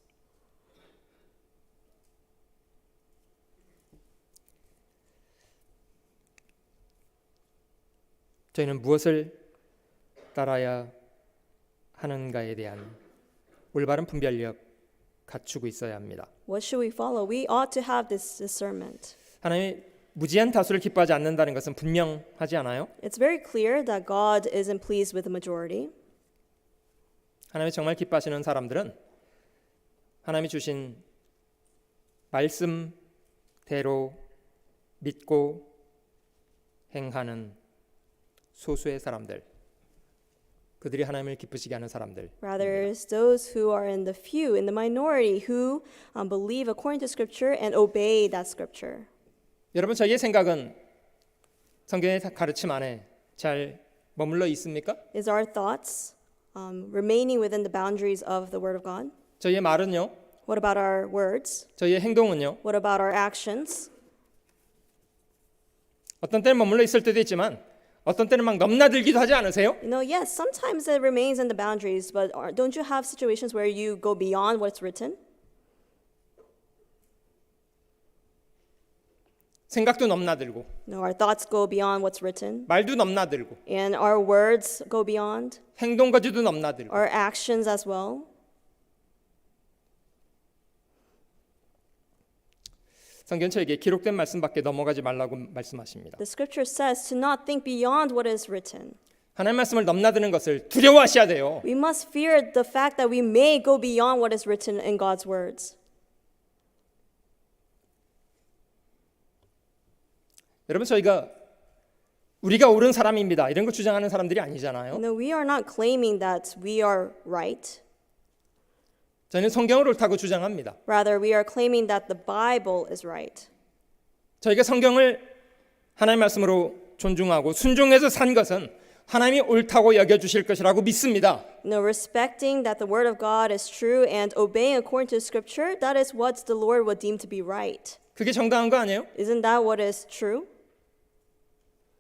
저희는 무엇을 따라야 하는가에 대한 올바른 분별력 갖추고 있어야 합니다. What should we follow? We ought to have this discernment. 하나님이 무지한 다수를 기뻐하지 않는다는 것은 분명하지 않아요? It's very clear that God isn't pleased with the majority. 하나님이 정말 기뻐하시는 사람들은 하나님이 주신 말씀대로 믿고 행하는 소수의 사람들, 그들이 하나님을 기쁘시게 하는 사람들. Rather, it's those who are in the few, in the minority, who believe according to Scripture and obey that Scripture. 여러분, 저희의 생각은 성경의 가르침 안에 잘 머물러 있습니까? Is our thoughts remaining within the boundaries of the Word of God? 저희의 말은요? What about our words? 저희의 행동은요? What about our actions? 어떤 때는 머물러 있을 때도 있지만 어떤 때는 막 넘나들기도 하지 않으세요? Yes, sometimes it remains in the boundaries, but don't you have situations where you go beyond what's written? 생각도 넘나들고 Our thoughts go beyond what's written, 말도 넘나들고 and our words go beyond, 행동까지도 넘나들고 our actions as well. 성경 저에게 기록된 말씀 밖에 넘어가지 말라고 말씀하십니다. The scripture says to not think beyond what is written. 하나님 말씀을 넘나드는 것을 두려워하셔야 돼요. We must fear the fact that we may go beyond what is written in God's words. 여러분 우리가 옳은 사람입니다. 이런 거 주장하는 사람들이 아니잖아요. No, we are not claiming that we are right. 저희는 성경을 옳다고 주장합니다. Rather, we are claiming that the Bible is right. 저희가 성경을 하나님 말씀으로 존중하고 순종해서 산 것은 하나님이 옳다고 여겨주실 것이라고 믿습니다. No, respecting that the word of God is true and obeying according to Scripture, that is what the Lord would deem to be right. 그게 정당한 거 아니에요? Isn't that what is true?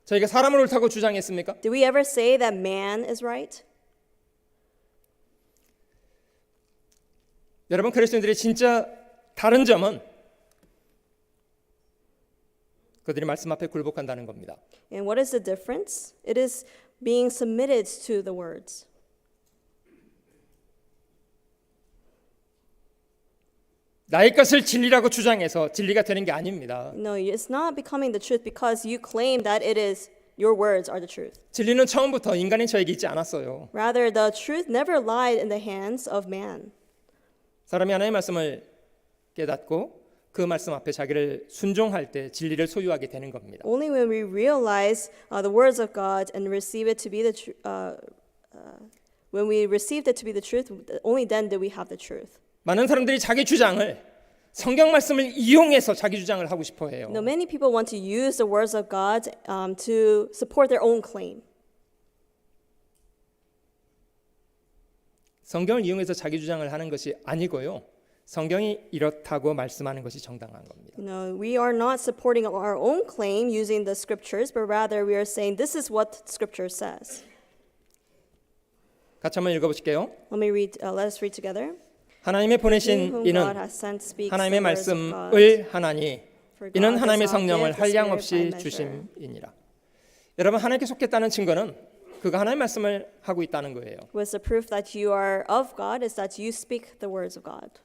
저희가 사람을 옳다고 주장했습니까? Do we ever say that man is right? 여러분 그리스도인들의 진짜 다른 점은 그들이 말씀 앞에 굴복한다는 겁니다. And what is the difference? It is being submitted to the words. 나의 것을 진리라고 주장해서 진리가 되는 게 아닙니다. No, it's not becoming the truth because you claim that it is your words are the truth. 진리는 처음부터 인간인 저에게 있지 않았어요. Rather, the truth never lied in the hands of man. 사람이 하나님의 말씀을 깨닫고 그 말씀 앞에 자기를 순종할 때 진리를 소유하게 되는 겁니다. Only when we realize the words of God and receive it to be the when we received it to be the truth, only then do we have the truth. 많은 사람들이 자기 주장을 성경 말씀을 이용해서 자기 주장을 하고 싶어 해요. No, many people want to use the words of God to support their own claim. 성경을 이용해서 자기 주장을 하는 것이 아니고요. 성경이 이렇다고 말씀하는 것이 정당한 겁니다. No, we are not supporting our own claim using the scriptures, but rather we are saying this is what Scripture says. 같이 한번 읽어보실게요. Let us read together. 하나님의 He 보내신 whom 이는 God has sent speaks 하나님의 the words of God. 말씀을 하나니 For 이는 God 하나님의 does not 성령을 give the 한량 Spirit 없이 by measure. 주심이니라. 여러분 하나님께 속했다는 증거는 그가 하나님의 말씀을 하고 있다는 거예요. Was the proof that you are of God is that you speak the words of God.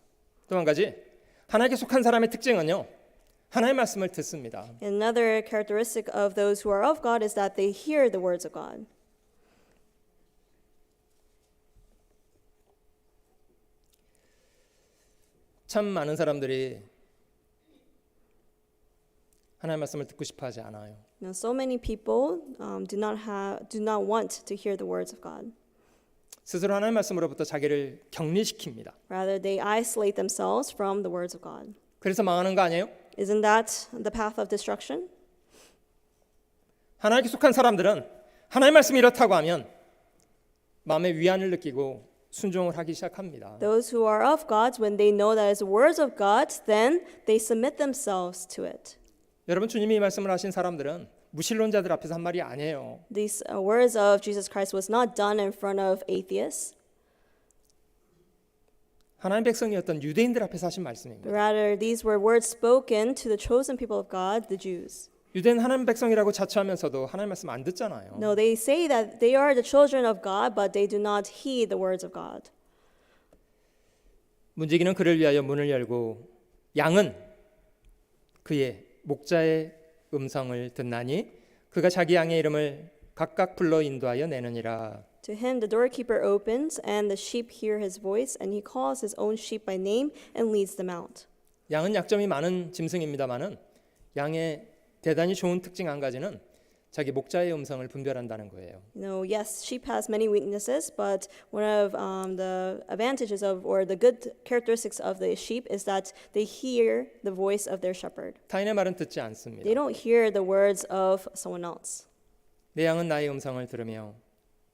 또 한 가지 하나님께 속한 사람의 특징은요. 하나님의 말씀을 듣습니다. Another characteristic of those who are of God is that they hear the words of God. 참 많은 사람들이 하나님의 말씀을 듣고 싶어 하지 않아요. Now, so many people do not want to hear the words of God. 스스로 하나님의 말씀으로부터 자기를 격리시킵니다. Rather, they isolate themselves from the words of God. 그래서 망하는 거 아니에요? Isn't that the path of destruction? 하나님께 속한 사람들은 하나님의 말씀이 이렇다고 하면 마음의 위안을 느끼고 순종을 하기 시작합니다. Those who are of God, when they know that it's the words of God, then they submit themselves to it. 여러분 주님이 이 말씀을 하신 사람들은 무신론자들 앞에서 한 말이 아니에요. These words of Jesus Christ was not done in front of atheists. 하나님 백성이었던 유대인들 앞에서 하신 말씀입니다. Rather, these were words spoken to the chosen people of God, the Jews. 유대인 하나님 백성이라고 자처하면서도 하나님 말씀 안 듣잖아요. No, they say that they are the children of God, but they do not heed the words of God. 문지기는 그를 위하여 문을 열고 양은 그의 목자의 음성을 듣나니 그가 자기 양의 이름을 각각 불러 인도하여 내느니라. To him the doorkeeper opens, and the sheep hear his voice, and he calls his own sheep by name and leads them out. 양은 약점이 많은 짐승입니다만은 양의 대단히 좋은 특징 한 가지는 자기 목자의 음성을 분별한다는 거예요. No, yes, sheep has many weaknesses, but one of the advantages of, or the good characteristics of the sheep is that they hear the voice of their shepherd. 타인의 말은 듣지 않습니다. They don't hear the words of someone else. 내 양은 나의 음성을 들으며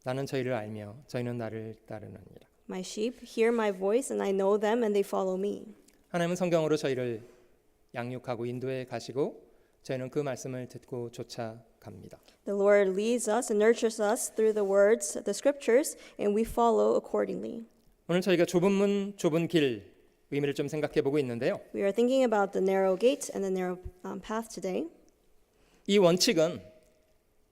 나는 저희를 알며 저희는 나를 따르느니라. My sheep hear my voice, and I know them, and they follow me. 하나님은 성경으로 저희를 양육하고 인도해 가시고 저희는 그 말씀을 듣고 쫓아갑니다. The Lord leads us and nurtures us through the words, the scriptures, and we follow accordingly. 오늘 저희가 좁은 문, 좁은 길 의미를 좀 생각해 보고 있는데요. We are thinking about the narrow gate and the narrow path today. 이 원칙은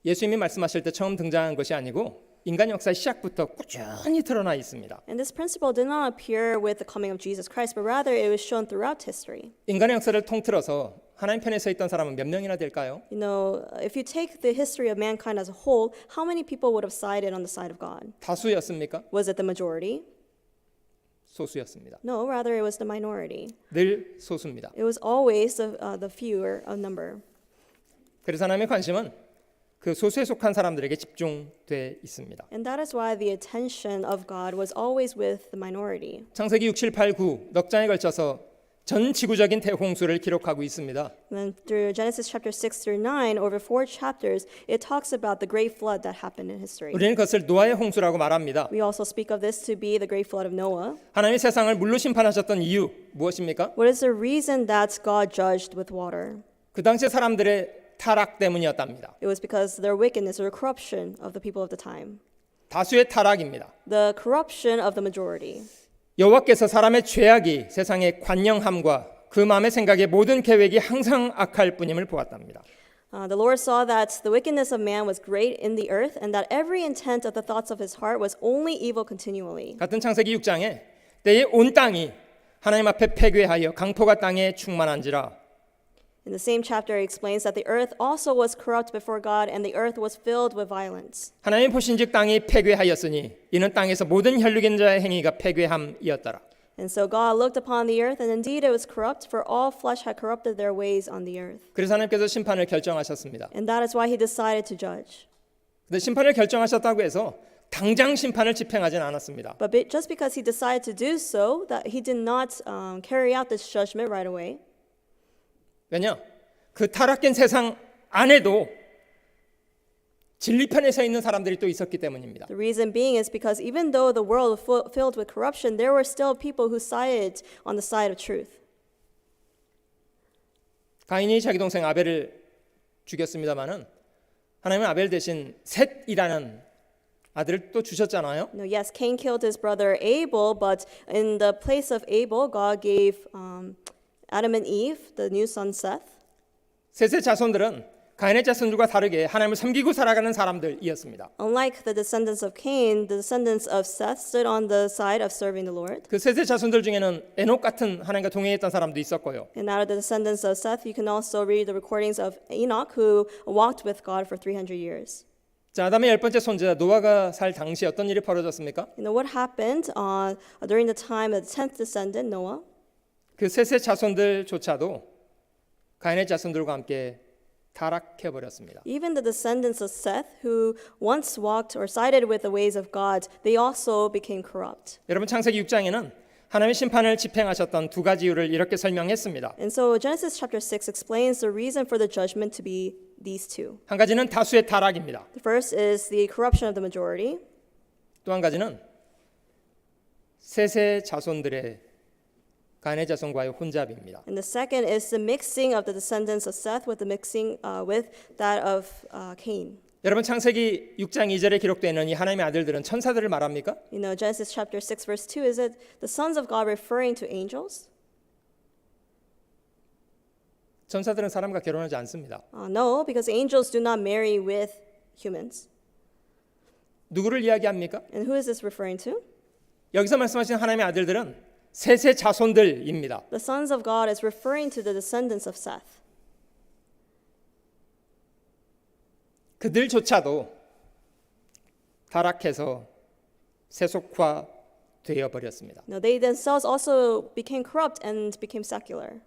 예수님이 말씀하실 때 처음 등장한 것이 아니고 인간 역사의 시작부터 꾸준히 드러나 있습니다. And this principle did not appear with the coming of Jesus Christ, but rather it was shown throughout history. 인간의 역사를 통틀어서 하나님 편에 서 있던 사람은 몇 명이나 될까요? You know, if you take the history of mankind as a whole, how many people would have sided on the side of God? 다수였습니까? Was it the majority? 소수였습니다. No, rather it was the minority. 늘 소수입니다. It was always the fewer of number. 그래서 하나님의 관심은 그 소수에 속한 사람들에게 집중돼 있습니다. And that is why the attention of God was always with the minority. 창세기 6, 7, 8, 9 넉 장에 걸쳐서 전 지구적인 대홍수를 기록하고 있습니다. And then through Genesis chapter 6 through 9, over 4 chapters, it talks about the great flood that happened in history. 우리는 그것을 노아의 홍수라고 말합니다. We also speak of this to be the great flood of Noah. 하나님이 세상을 물로 심판하셨던 이유 무엇입니까? What is the reason that God judged with water? 그 당시 사람들의 타락 때문이었답니다. It was because their wickedness or corruption of the people of the time. 다수의 타락입니다. The corruption of the majority. 여호와께서 사람의 죄악이 세상의 관영함과 그 마음의 생각의 모든 계획이 항상 악할 뿐임을 보았답니다. The Lord saw that the wickedness of man was great in the earth and that every intent of the thoughts of his heart was only evil continually. 같은 창세기 6장에 때에 온 땅이 하나님 앞에 패괴하여 강포가 땅에 충만한지라 In the same chapter, it explains that the earth also was corrupt before God and the earth was filled with violence. 하나님 보신즉 땅이 패괴하였으니 이는 땅에서 모든 혈육인 자의 행위가 패괴함이었더라. And so God looked upon the earth and indeed it was corrupt, for all flesh had corrupted their ways on the earth. 그래서 하나님께서 심판을 결정하셨습니다. And that is why he decided to judge. 근데 심판을 결정하셨다고 해서 당장 심판을 집행하진 않았습니다. But just because he decided to do so, that he did not carry out this judgment right away. 왜냐? 그 타락된 세상 안에도 진리편에 서 있는 사람들이 또 있었기 때문입니다. The reason being is because even though the world was filled with corruption, there were still people who sided on the side of truth. 가인이 자기 동생 아벨을 죽였습니다마는 하나님은 아벨 대신 셋이라는 아들을 또 주셨잖아요. No, yes, Cain killed his brother Abel, but in the place of Abel, God gave Adam and Eve, the new son Seth. 셋의 자손들은 가인의 자손들과 다르게 하나님을 섬기고 살아가는 사람들이었습니다. Unlike the descendants of Cain, the descendants of Seth stood on the side of serving the Lord. 그 셋의 자손들 중에는 에녹 같은 하나님과 동행했던 사람도 있었고요. And out of the descendants of Seth, you can also read the recordings of Enoch, who walked with God for 300 years. 자, 아담의 열 번째 손자 노아가 살 당시 어떤 일이 벌어졌습니까? You know what happened during the time of the 10th descendant, Noah? 그 셋의 자손들조차도 가인의 자손들과 함께 타락해 버렸습니다. Even the descendants of Seth, who once walked or sided with the ways of God, they also became corrupt. 여러분 창세기 6장에는 하나님의 심판을 집행하셨던 두 가지 이유를 이렇게 설명했습니다. And so Genesis chapter 6 explains the reason for the judgment to be these two. 한 가지는 다수의 타락입니다. The first is the corruption of the majority. 또 한 가지는 셋의 자손들의 가인의 자손과의 혼잡입니다. And the second is the mixing of the descendants of Seth with the mixing with that of Cain. 여러분 창세기 6장 2절에 기록되어 있는 이 하나님의 아들들은 천사들을 말합니까? You know, Genesis chapter 6 verse 2, is it the sons of God referring to angels? 천사들은 사람과 결혼하지 않습니다. No, because angels do not marry with humans. 누구를 이야기합니까? And who is this referring to? 여기서 말씀하시는 하나님의 아들들은 셋의 자손들입니다. The sons of God is referring to the descendants of Seth. 그들조차도 타락해서 세속화되어 버렸습니다. No, they themselves also became corrupt and became secular.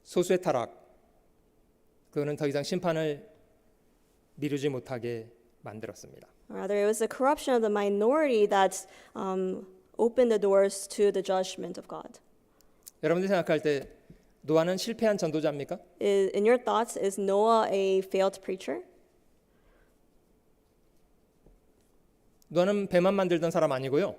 소수의 타락, 그거는 더 이상 심판을 미루지 못하게 만들었습니다. Rather, it was the corruption of the minority that opened the doors to the judgment of God. 여러분들이 생각할 때 노아는 실패한 전도자입니까? In your thoughts, is Noah a failed preacher? 노아는 배만 만들던 사람 아니고요.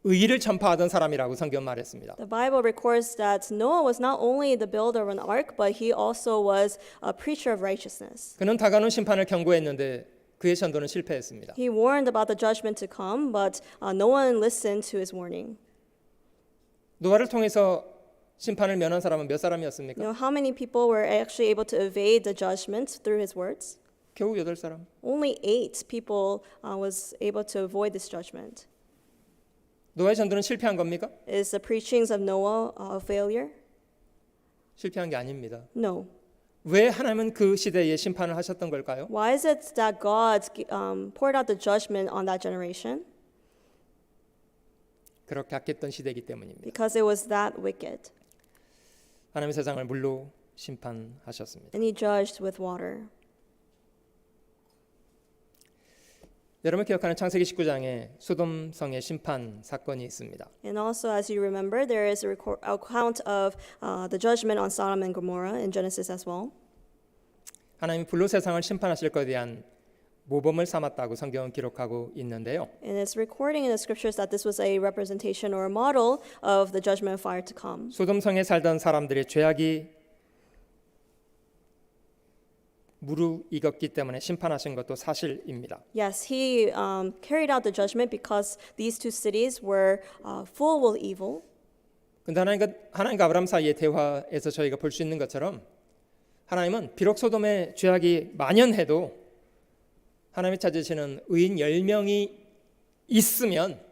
의의를 전파하던 사람이라고 성경 말했습니다. The Bible records that Noah was not only the builder of an ark, but he also was a preacher of righteousness. 그는 다가오는 심판을 경고했는데 그의 전도는 실패했습니다. He warned about the judgment to come, but no one listened to his warning. 노아를 통해서 심판을 면한 사람은 몇 사람이었습니까? You know how many people were actually able to evade the judgment through his words? 겨우 8사람. Only 8 people was able to avoid this judgment. 노아의 전도는 실패한 겁니까? Is the preachings of Noah a failure? 실패한 게 아닙니다. No. 왜 하나님은 그 시대에 심판을 하셨던 걸까요? Why is it that God poured out the judgment on that generation? 그렇게 악했던 시대이기 때문입니다. Because it was that wicked. 하나님의 세상을 물로 심판하셨습니다. And he judged with water. 여러분 기억하는 창세기 19장에 소돔성의 심판 사건이 있습니다. And also, as you remember, there is a account of the judgment on Sodom and Gomorrah in Genesis as well. 하나님이 불로 세상을 심판하실 것에 대한 모범을 삼았다고 성경은 기록하고 있는데요. And it's recording in the scriptures that this was a representation or a model of the judgment of fire to come. 소돔성에 살던 사람들의 죄악이 무르익었기 때문에 심판하신 것도 사실입니다. Yes, he carried out the judgment because these two cities were full with evil. 근데 하나님과 아브라함 사이의 대화에서 저희가 볼 수 있는 것처럼 하나님은 비록 소돔의 죄악이 만연해도 하나님이 찾으시는 의인 10명이 있으면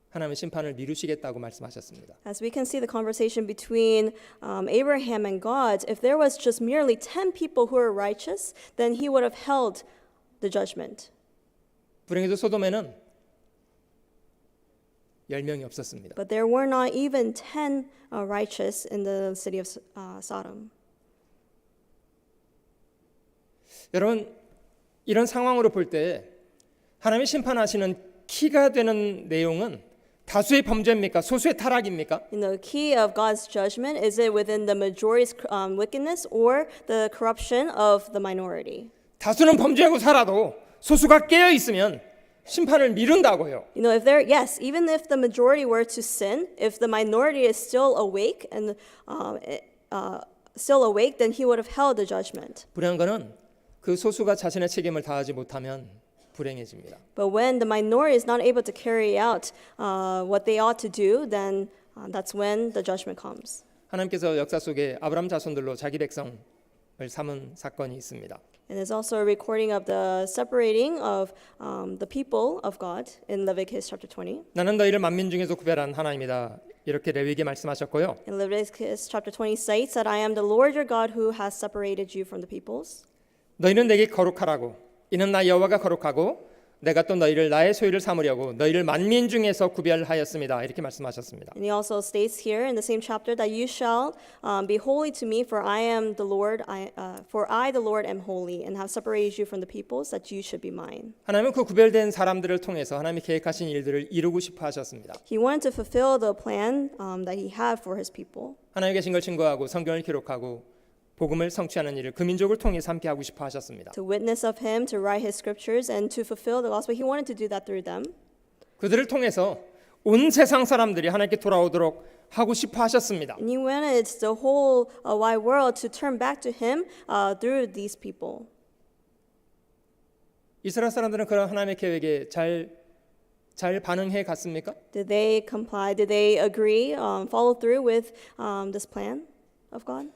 하나님의 심판을 미루시겠다고 말씀하셨습니다. As we can see the conversation between Abraham and God, if there was just merely 10 people who were righteous, then he would have held the judgment. 불행히도 소돔에는 10명이 없었습니다. But there were not even 10 righteous in the city of Sodom. 여러분 이런 상황으로 볼 때 하나님이 심판하시는 키가 되는 내용은 다수의 범죄입니까? 소수의 타락입니까? The key of God's judgment, is it within the majority's wickedness or the corruption of the minority? 다수는 범죄하고 살아도 소수가 깨어 있으면 심판을 미룬다고요. You know, if there, yes, even if the majority were to sin, if the minority is still awake and still awake, then he would have held the judgment. 불행한 거는 그 소수가 자신의 책임을 다하지 못하면 불행해집니다. But when the minority is not able to carry out what they ought to do, then that's when the judgment comes. 하나님께서 역사 속에 아브라함 자손들로 자기 백성을 삼은 사건이 있습니다. And there's also a recording of the separating of the people of God in Leviticus chapter 20. 나는 너희를 만민 중에서 구별한 하나님이다. 이렇게 레위기에 말씀하셨고요. In Leviticus chapter 20 states that I am the Lord your God who has separated you from the peoples. 너희는 내게 거룩하라고 이는 나 여호와가 거룩하고 내가 또 너희를 나의 소유를 삼으려고 너희를 만민 중에서 구별하였습니다. 이렇게 말씀하셨습니다. And he also states here in the same chapter that you shall be holy to me, for I am the Lord. For I, the Lord, am holy, and have separated you from the peoples, that you should be mine. 하나님은 그 구별된 사람들을 통해서 하나님이 계획하신 일들을 이루고 싶어 하셨습니다. He wanted to fulfill the plan that he had for his people. 하나님 계신 걸 증거하고 성경을 기록하고 복음을 성취하는 일을 그 민족을 통해서 함께 하고 싶어 하셨습니다. To witness of him, to write his scriptures, and to fulfill the gospel, he wanted to do that through them. 그들을 통해서 온 세상 사람들이 하나님께 돌아오도록 하고 싶어 하셨습니다. And he wanted the whole wide world to turn back to him through these people. 이스라엘 사람들은 그런 하나님의 계획에 잘 반응해 갔습니까? Did they comply? Did they agree, follow through with this plan of God?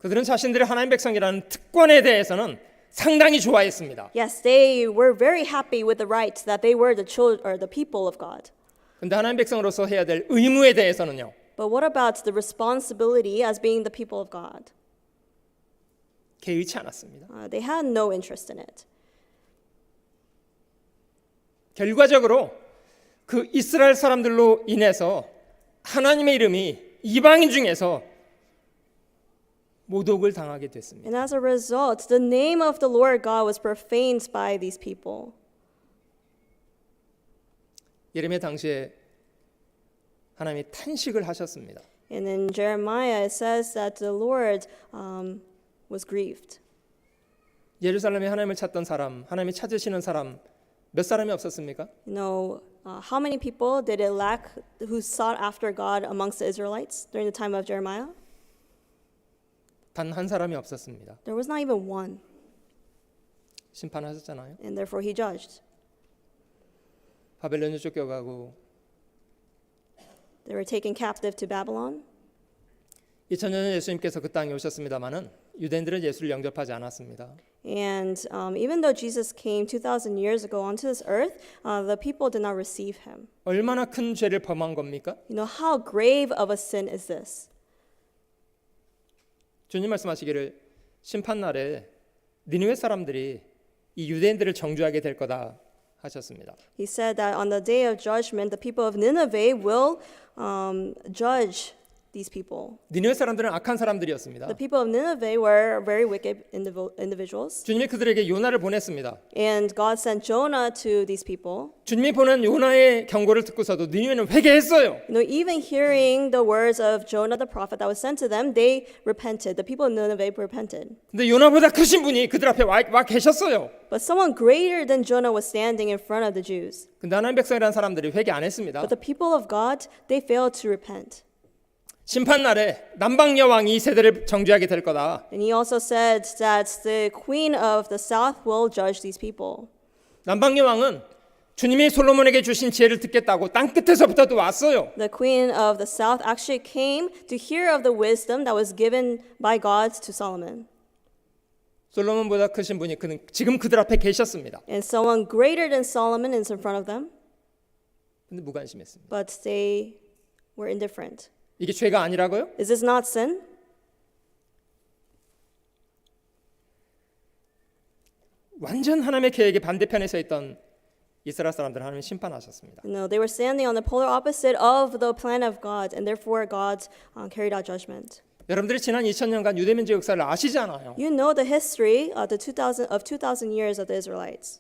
그들은 자신들의 하나님 백성이라는 특권에 대해서는 상당히 좋아했습니다. Yes, they were very happy with the right that they were the children or the people of God. 근데 하나님 백성으로서 해야 될 의무에 대해서는요. But what about the responsibility as being the people of God? 개의치 않았습니다. They had no interest in it. 결과적으로 그 이스라엘 사람들로 인해서 하나님의 이름이 이방인 중에서 모독을 당하게 됐습니다. And as a result, the name of the Lord God was profaned by these people. 예레미야 당시에 하나님이 탄식을 하셨습니다. And in Jeremiah, it says that the Lord was grieved. 예루살렘에 하나님을 찾던 사람, 하나님이 찾으시는 사람 몇 사람이 없었습니까? You know, how many people did it lack who sought after God amongst the Israelites during the time of Jeremiah? 단 한 사람이 없었습니다. There was not even one, 심판하셨잖아요. and therefore he judged. 바벨론에 쫓겨가고 They were taken captive to Babylon. 2000년 전 예수님께서 그 땅에 오셨습니다마는 유대인들은 예수를 영접하지 않았습니다. And even though Jesus came 2,000 years ago onto this earth, the people did not receive him. 얼마나 큰 죄를 범한 겁니까? You know, how grave of a sin is this? 주님 말씀하시기를 심판 날에 니느웨 사람들이 이 유대인들을 정죄하게 될 거다 하셨습니다. He said that on the day of judgment, the people of Nineveh will judge these people. 니느웨 사람들은 악한 사람들이었습니다. The people of Nineveh were very wicked individuals. 주님이 그들에게 요나를 보냈습니다. And God sent Jonah to these people. 주님이 보낸 요나의 경고를 듣고서도 니느웨는 회개했어요. You know, even hearing the words of Jonah the prophet that was sent to them, they repented. The people of Nineveh repented. 근데 요나보다 크신 분이 그들 앞에 와 계셨어요. But someone greater than Jonah was standing in front of the Jews. 근데 하나님 백성이라는 사람들이 회개 안 했습니다. But the people of God, they failed to repent. 심판 날에 남방 여왕이 이 세대를 정죄하게 될 거다. And he also said that the queen of the south will judge these people. 남방 여왕은 주님이 솔로몬에게 주신 지혜를 듣겠다고 땅 끝에서부터 또 왔어요. The queen of the south actually came to hear of the wisdom that was given by God to Solomon. 솔로몬보다 크신 분이 그는 지금 그들 앞에 계셨습니다. And someone greater than Solomon is in front of them, 근데 무관심했습니다. but they were indifferent. 이게 죄가 아니라고요? Is this not sin? 완전 하나님의 계획의 반대편에 서 있던 이스라엘 사람들 하나님 심판하셨습니다. No, they were standing on the polar opposite of the plan of God, and therefore God carried out judgment. 여러분들이 지난 2000년간 유대민족 역사를 아시잖아요. You know the history of 2,000 years of the Israelites.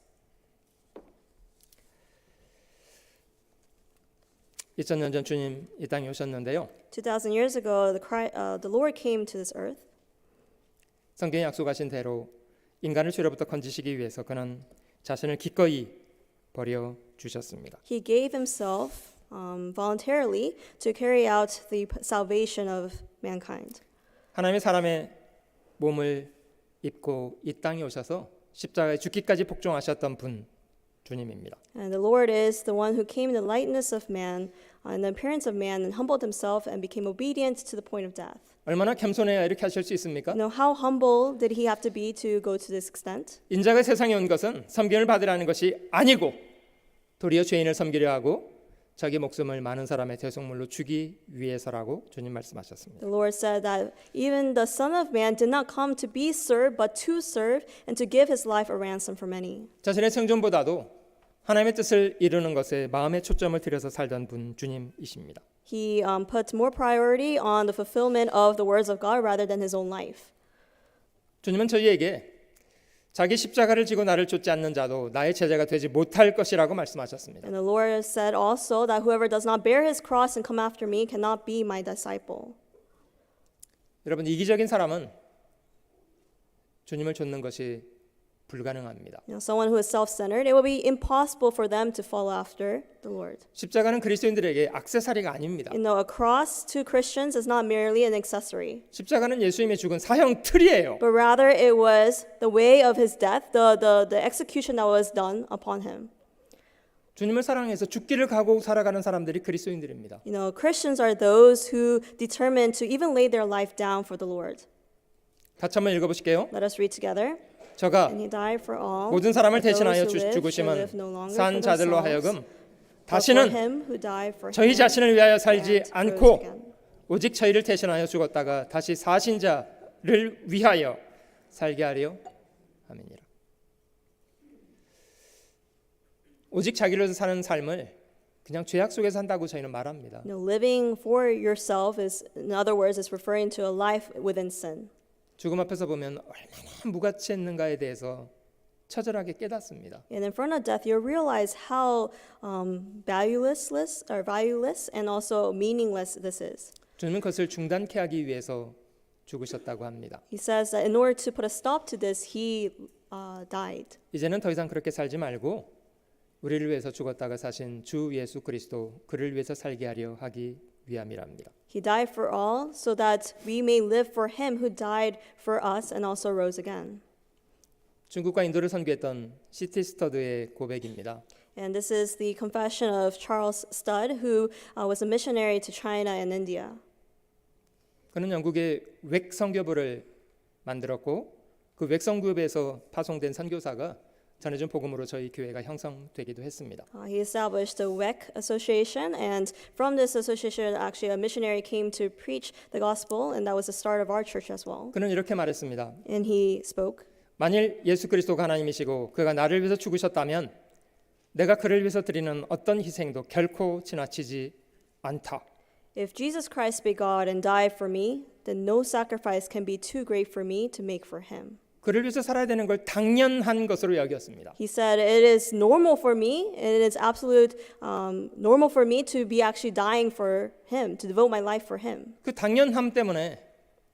2000년 전 주님 이 땅에 오셨는데요. 2,000 years ago, the Lord came to this earth. 성경에 약속하신 대로 인간을 죄로부터 건지시기 위해서 그는 자신을 기꺼이 버려 주셨습니다. He gave himself voluntarily to carry out the salvation of mankind. 하나님의 사람의 몸을 입고 이 땅에 오셔서 십자가에 죽기까지 복종하셨던 분 주님입니다. And the Lord is the one who came in the likeness of man, in the appearance of man, and humbled himself and became obedient to the point of death. 얼마나 겸손해야 이렇게 하실 수 있습니까? You know, how humble did he have to be to go to this extent? 인자가 세상에 온 것은 섬김을 받으라는 것이 아니고 도리어 죄인을 섬기려 하고 자기 목숨을 많은 사람의 대속물로 주기 위해서라고 주님 말씀하셨습니다. The Lord said that even the Son of Man did not come to be served, but to serve and to give his life a ransom for many. 자신의 생존보다도 하나님의 뜻을 이루는 것에 마음의 초점을 들여서 살던 분 주님이십니다. He put more priority on the fulfillment of the words of God rather than his own life. 주님은 저희에게 자기 십자가를 지고 나를 쫓지 않는 자도 나의 제자가 되지 못할 것이라고 말씀하셨습니다. And the Lord said also that whoever does not bear his cross and come after me cannot be my disciple. 여러분 이기적인 사람은 주님을 좇는 것이 불가능합니다. You know, someone who is self-centered, it will be impossible for them to follow after the Lord. 십자가는 그리스도인들에게 액세서리가 아닙니다. You know, a cross to Christians is not merely an accessory, 십자가는 예수님의 죽은 사형 틀이에요. but rather it was the way of his death, the execution that was done upon him. 주님을 사랑해서 죽기를 각오하고 살아가는 사람들이 그리스도인들입니다. You know, Christians are those who determine to even lay their life down for the Lord. 같이 한번 읽어보실게요. Let us read together. 저가 And he died for all. 모든 사람을 that those 대신하여 who live shall 죽으심은 live no longer 산 for 자들로 themselves, 하여금 but for 다시는 him who died for 저희 him 자신을 위하여 살지 and rose 않고 again. 오직 저희를 대신하여 죽었다가 다시 사신 자를 위하여 살게 하려 함이니라. 오직 자기를 위해서 사는 삶을 그냥 죄악 속에서 산다고 저희는 말합니다. You know, living for yourself is, in other words, is referring to a life within sin. 죽음 앞에서 보면 얼마나 무가치했는가에 대해서 처절하게 깨닫습니다. And in front of death, you realize how valueless and also meaningless this is. 주님은 그것을 중단케 하기 위해서 죽으셨다고 합니다. He says that in order to put a stop to this, he died. 이제는 더 이상 그렇게 살지 말고 우리를 위해서 죽었다가 사신 주 예수 그리스도 그를 위해서 살게 하려 하기 위함이랍니다. He died for all so that we may live for him who died for us and also rose again. 중국과 인도를 선교했던 시티 스터드의 고백입니다. And this is the confession of Charles Studd, who was a missionary to China and India. 그는 영국의 웩 선교부를 만들었고 그 웩 선교부에서 파송된 선교사가 전해준 복음으로 저희 교회가 형성되기도 했습니다. He established the WEC Association, and from this association, actually, a missionary came to preach the gospel, and that was the start of our church as well. 그는 이렇게 말했습니다. And he spoke, 만일 예수 그리스도가 하나님이시고 그가 나를 위해서 죽으셨다면 내가 그를 위해서 드리는 어떤 희생도 결코 지나치지 않다. If Jesus Christ be God and died for me, then no sacrifice can be too great for me to make for him. 그를 위해서 살아야 되는 걸 당연한 것으로 여겼습니다. He said, it is normal for me, and it is absolute normal for me to be actually dying for him, to devote my life for him. 그 당연함 때문에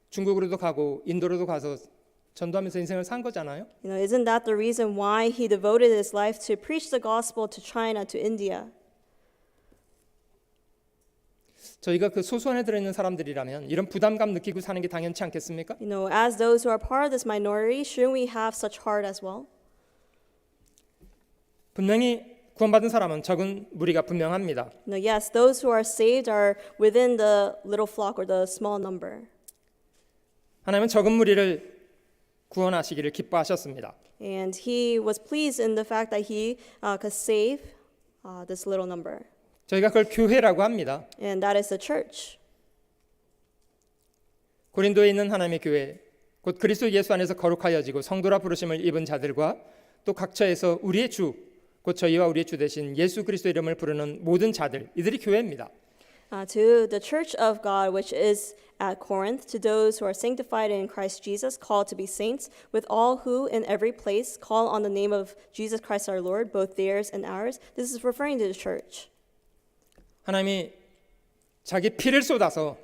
중국으로도 가고 인도로도 가서 전도하면서 인생을 산 거잖아요. You know, isn't that the reason why he devoted his life to preach the gospel to China, to India? 저희가 그 소수안에 들어있는 사람들이라면 이런 부담감 느끼고 사는 게 당연치 않겠습니까? You know, as those who are part of this minority, shouldn't we have such heart as well? 분명히 구원받은 사람은 적은 무리가 분명합니다. You know, yes, those who are saved are within the little flock or the small number. 하나님은 적은 무리를 구원하시기를 기뻐하셨습니다. And he was pleased in the fact that he could save this little number. 저희가 그걸 교회라고 합니다. And that is the church. 고린도에 있는 하나님의 교회, 곧 그리스도 예수 안에서 거룩하여지고 성도라 부르심을 입은 자들과 또 각처에서 우리의 주, 곧 저희와 우리의 주 되신 예수 그리스도 이름을 부르는 모든 자들, 이들이 교회입니다. To the church of God, which is at Corinth, to those who are sanctified in Christ Jesus, called to be saints, with all who in every place call on the name of Jesus Christ our Lord, both theirs and ours. This is referring to the church. 하나님이 자기 피를 쏟아서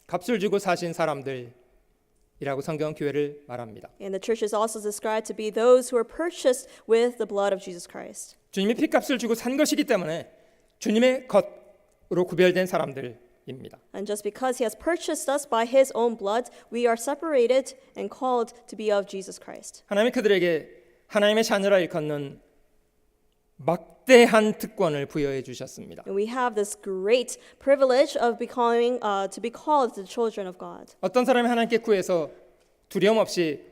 값을 주고 사신 사람들이라고 성경은 교회를 말합니다. And the church is also described to be those who were purchased with the blood of Jesus Christ. 주님이 피값을 주고 산 것이기 때문에 주님의 것으로 구별된 사람들입니다. And just because he has purchased us by his own blood, we are separated and called to be of Jesus Christ. 하나님이 그들에게 하나님의 자녀라 일컫는 막대한 특권을 부여해 주셨습니다. And we have this great privilege of becoming to be called the children of God. 어떤 사람이 하나님께 구해서 두려움 없이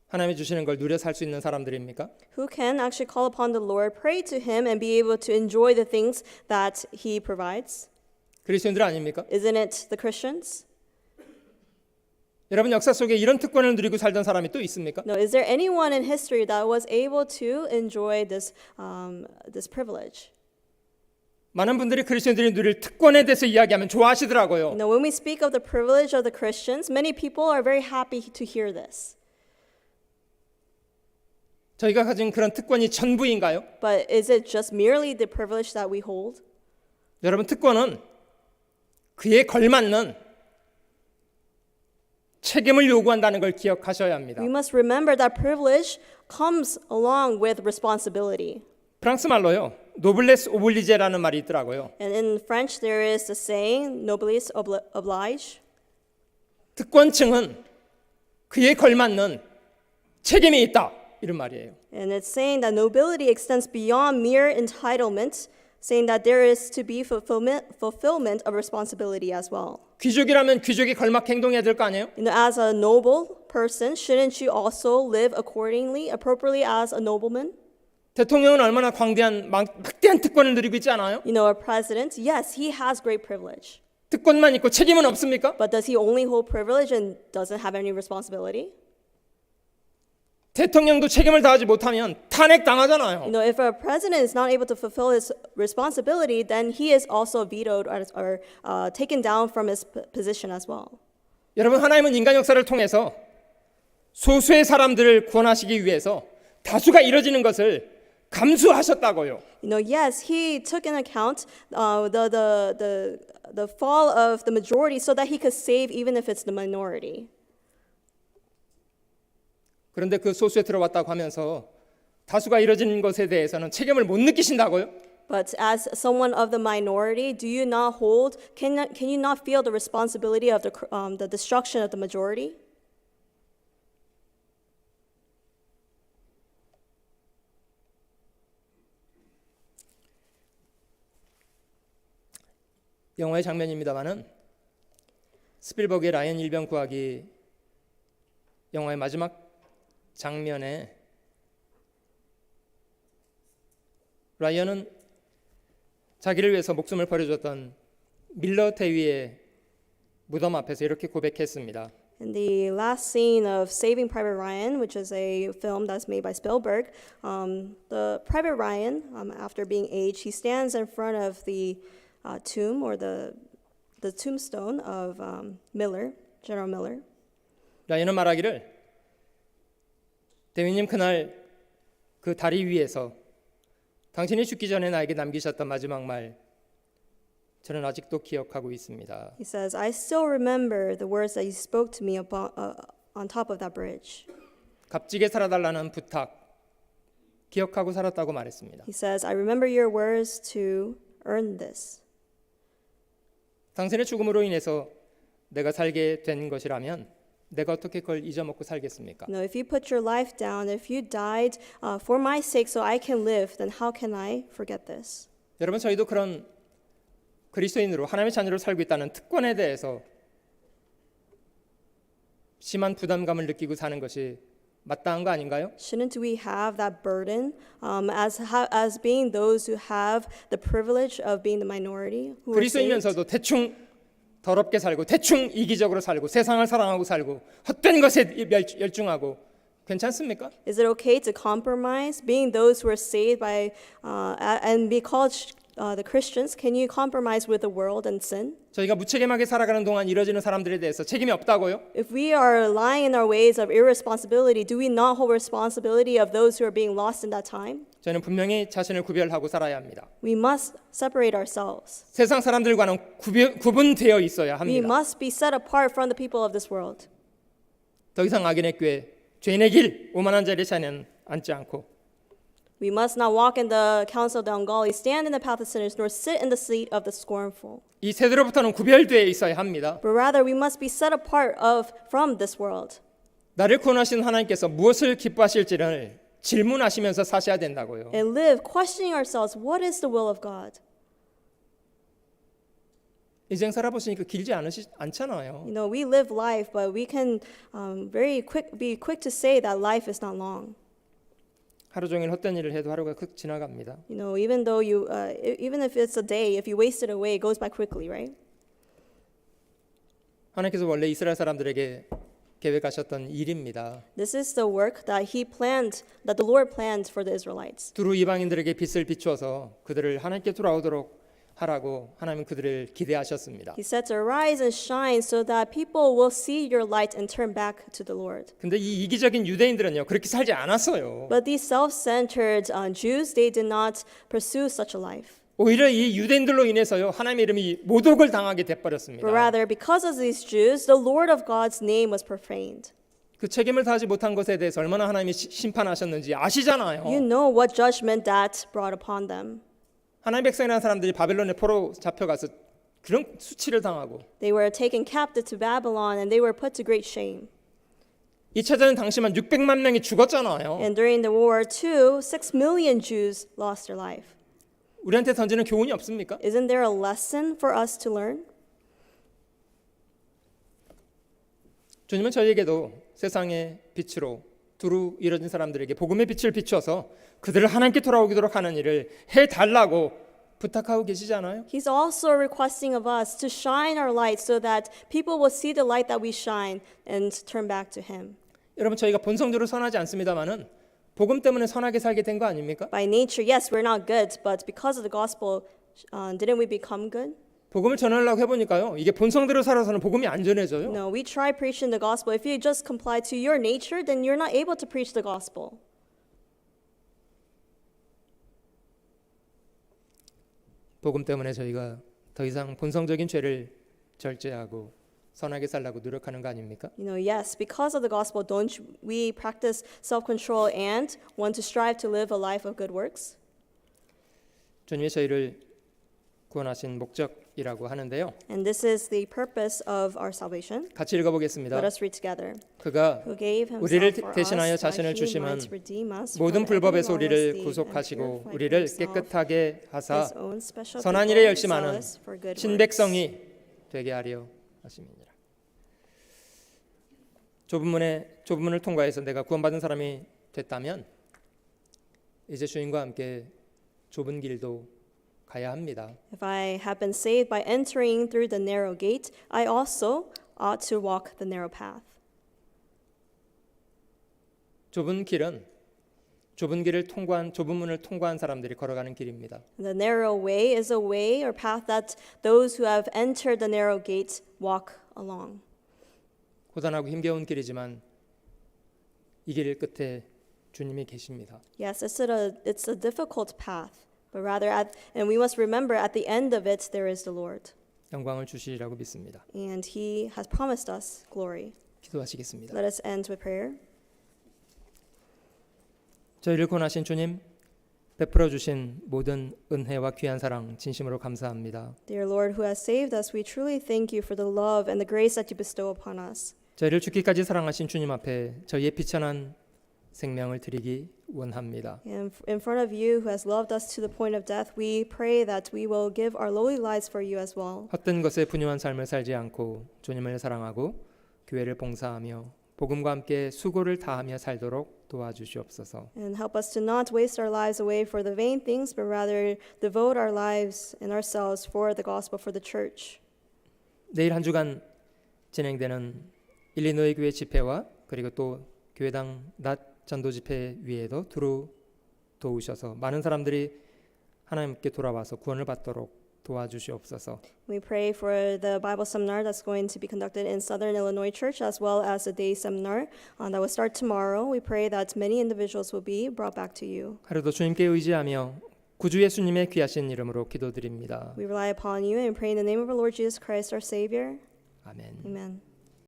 하나님이 주시는 걸 누려 살 수 있는 사람들입니까? Who can actually call upon the Lord, pray to him, and be able to enjoy the things that he provides? 그리스도인들 아닙니까? Isn't it the Christians? 여러분 역사 속에 이런 특권을 누리고 살던 사람이 또 있습니까? No, is there anyone in history that was able to enjoy this privilege? 많은 분들이 그리스도인들이 누릴 특권에 대해서 이야기하면 좋아하시더라고요. You know, when we speak of the privilege of the Christians, many people are very happy to hear this. 저희가 가진 그런 특권이 전부인가요? But is it just merely the privilege that we hold? 여러분 특권은 그에 걸맞는 책임을 요구한다는 걸 기억하셔야 합니다. We must remember that privilege comes along with responsibility. 프랑스 말로요. 노블레스 오블리제라는 말이 있더라고요. And in French there is the saying noblesse oblige. 특권층은 그에 걸맞는 책임이 있다. 이런 말이에요. And it's saying that nobility extends beyond mere entitlement, saying that there is to be fulfillment of responsibility as well. 귀족이라면 귀족이 걸맞게 행동해야 될 거 아니에요? You know, as a noble person, shouldn't you also live accordingly, appropriately as a nobleman? 대통령은 얼마나 광대한 막대한 특권을 누리고 있지 않아요? You know, a president, yes, he has great privilege. 특권만 있고 책임은 없습니까? But does he only hold privilege and doesn't have any responsibility? 대통령도 책임을 다하지 못하면 탄핵당하잖아요. You know, if a president is not able to fulfill his responsibility, then he is also vetoed or taken down from his position as well. 여러분 하나님은 인간 역사를 통해서 소수의 사람들을 구원하시기 위해서 다수가 이뤄지는 것을 감수하셨다고요. You know, yes, he took in account the fall of the majority so that he could save even if it's the minority. 그런데 그 소수에 들어왔다고 하면서 다수가 이뤄지는 것에 대해서는 책임을 못 느끼신다고요? But as someone of the minority, do you not hold? Can you not feel the responsibility of the destruction of the majority? 영화의 장면입니다만은 스필버그의 라이언 일병 구하기 영화의 마지막 장면에 라이언은 자기를 위해서 목숨을 버려줬던 밀러 대위의 무덤 앞에서 이렇게 고백했습니다. In the last scene of Saving Private Ryan, which is a film that's made by Spielberg, the Private Ryan, after being aged, he stands in front of the tomb or the tombstone of Miller, General Miller. 라이언은 말하기를 대위님 그날 그 다리 위에서 당신이 죽기 전에 나에게 남기셨던 마지막 말 저는 아직도 기억하고 있습니다. He says, I still remember the words that you spoke to me about, on top of that bridge. 값지게 살아달라는 부탁 기억하고 살았다고 말했습니다. He says, I remember your words to earn this. 당신의 죽음으로 인해서 내가 살게 된 것이라면 내가 어떻게 그걸 잊어먹고 살겠습니까? No, if you put your life down, if you died for my sake so I can live, then how can I forget this? 여러분 저희도 그런 그리스도인으로 하나님의 자녀로 살고 있다는 특권에 대해서 심한 부담감을 느끼고 사는 것이 마땅한 거 아닌가요? Shouldn't we have that burden as being those who have the privilege of being the minority who are saved? 그리스도이면서도 대충 더럽게 살고 대충 이기적으로 살고 세상을 사랑하고 살고 헛된 것에 열중하고 괜찮습니까? Is it okay to compromise, being those who are saved by and be called the Christians? Can you compromise with the world and sin? 저희가 무책임하게 살아가는 동안 이뤄지는 사람들에 대해서 책임이 없다고요? If we are lying in our ways of irresponsibility, do we not hold responsibility of those who are being lost in that time? 저는 분명히 자신을 구별하고 살아야 합니다. We must separate ourselves. 세상 사람들과는 구분되어 있어야 We 합니다. must be set apart from the people of this world. 더 이상 악인의 꾀, 죄인의 길, 오만한 자리에 자리는 앉지 않고 We must not walk in the counsel of the ungodly, stand in the path of sinners, nor sit in the seat of the scornful. 이 세대로부터는 구별되어 있어야 합니다. But rather, we must be set apart from this world. 나를 구원하신 하나님께서 무엇을 기뻐하실지를 질문하시면서 사셔야 된다고요. And live questioning ourselves, what is the will of God? 인생 살아보시니까 길지 않잖아요. You know, we live life, but we can be quick to say that life is not long. 하루 종일 헛된 일을 해도 하루가 휙 지나갑니다. You know, even though even if it's a day, if you waste it away, it goes by quickly, right? 하나님께서 원래 이스라엘 사람들에게 계획하셨던 일입니다. This is the work that that the Lord planned for the Israelites. 두루 이방인들에게 빛을 비추어서 그들을 하나님께 돌아오도록 하라고 하나님은 그들을 기대하셨습니다. He said to arise and shine so that people will see your light and turn back to the Lord. 근데 이 이기적인 유대인들은요 그렇게 살지 않았어요. But these self-centered Jews, they did not pursue such a life. 오히려 이 유대인들로 인해서요 하나님의 이름이 모독을 당하게 돼버렸습니다. But rather, because of these Jews, the Lord of God's name was profaned. 그 책임을 다하지 못한 것에 대해서 얼마나 하나님이 심판하셨는지 아시잖아요. You know what judgment that brought upon them. 하나님 백성이라는 사람들이 바벨론의 포로 잡혀가서 그런 수치를 당하고 They were taken captive to Babylon and they were put to great shame. 2차 대전 당시만 600만 명이 죽었잖아요. And during the World War II, 6 million Jews lost their life. 우리한테 던지는 교훈이 없습니까? Isn't there a lesson for us to learn? 주님은 저희에게도 세상의 빛으로 두루 이뤄진 사람들에게 복음의 빛을 비춰서 그들을 하나님께 돌아오도록 하는 일을 해달라고 부탁하고 계시지 않아요? He's also requesting of us to shine our light so that people will see the light that we shine and turn back to Him. 여러분 저희가 본성적으로 선하지 않습니다만은 복음 때문에 선하게 살게 된 거 아닙니까? By nature, yes, we're not good, but because of the gospel, didn't we become good? 복음을 전하려고 해보니까요 이게 본성대로 살아서는 복음이 안 전해져요. No, we try preaching the gospel. If you just comply to your nature, then you're not able to preach the gospel. 복음 때문에 저희가 더 이상 본성적인 죄를 절제하고 선하게 살라고 노력하는 거 아닙니까? You know, yes, because of the gospel, don't we practice self-control and want to strive to live a life of good works? 주님이 저희를 구원하신 목적이라고 하는데요. And this is the purpose of our salvation. 같이 읽어보겠습니다. Let us read together. 그가 Who gave 우리를 himself for 대신하여 us 자신을 that he 주심은 might redeem us 모든 from 불법의 every 소리를 lawless 구속하시고 deed and 우리를 purify for himself 깨끗하게 하사 his own special 선한 people, 일에 열심하는 zealous for good works. 친백성이 되게 하려 하심이니라. 좁은 문을 통과해서 내가 구원받은 사람이 됐다면 이제 주님과 함께 좁은 길도 가야 합니다. If I have been saved by entering through the narrow gate, I also ought to walk the narrow path. 좁은 길은 좁은 문을 통과한 사람들이 걸어가는 길입니다. The narrow way is a way or path that those who have entered the narrow gate walk along. 고단하고 힘겨운 길이지만 이 길 끝에 주님이 계십니다. Yes, it's a difficult path, but and we must remember at the end of it there is the Lord, 영광을 주시리라고 믿습니다. and He has promised us glory. 기도하시겠습니다. Let us end with prayer. 저희를 구원하신 주님, 베풀어 주신 모든 은혜와 귀한 사랑 진심으로 감사합니다. Dear Lord, who has saved us, we truly thank you for the love and the grace that you bestow upon us. 저희를 죽기까지 사랑하신 주님 앞에 저희의 비천한 생명을 드리기 원합니다. And in front of you, who has loved us to the point of death, we pray that we will give our lowly lives for you as well. 헛된 것에 분유한 삶을 살지 않고 주님을 사랑하고 교회를 봉사하며 복음과 함께 수고를 다하며 살도록 도와주시옵소서. And help us to not waste our lives away for the vain things, but rather devote our lives and ourselves for the gospel, for the church. 내일 한 주간 진행되는 일리노이 교회 집회와 그리고 또 교회당 낮 전도 집회 위에도 두루 도우셔서 많은 사람들이 하나님께 돌아와서 구원을 받도록 도와주시옵소서. We pray for the Bible seminar that's going to be conducted in Southern Illinois Church, as well as the day seminar that will start tomorrow. We pray that many individuals will be brought back to you. 하루도 주님께 의지하며 구주 예수님의 귀하신 이름으로 기도드립니다. We rely upon you and pray in the name of our Lord Jesus Christ, our Savior. 아멘. Amen.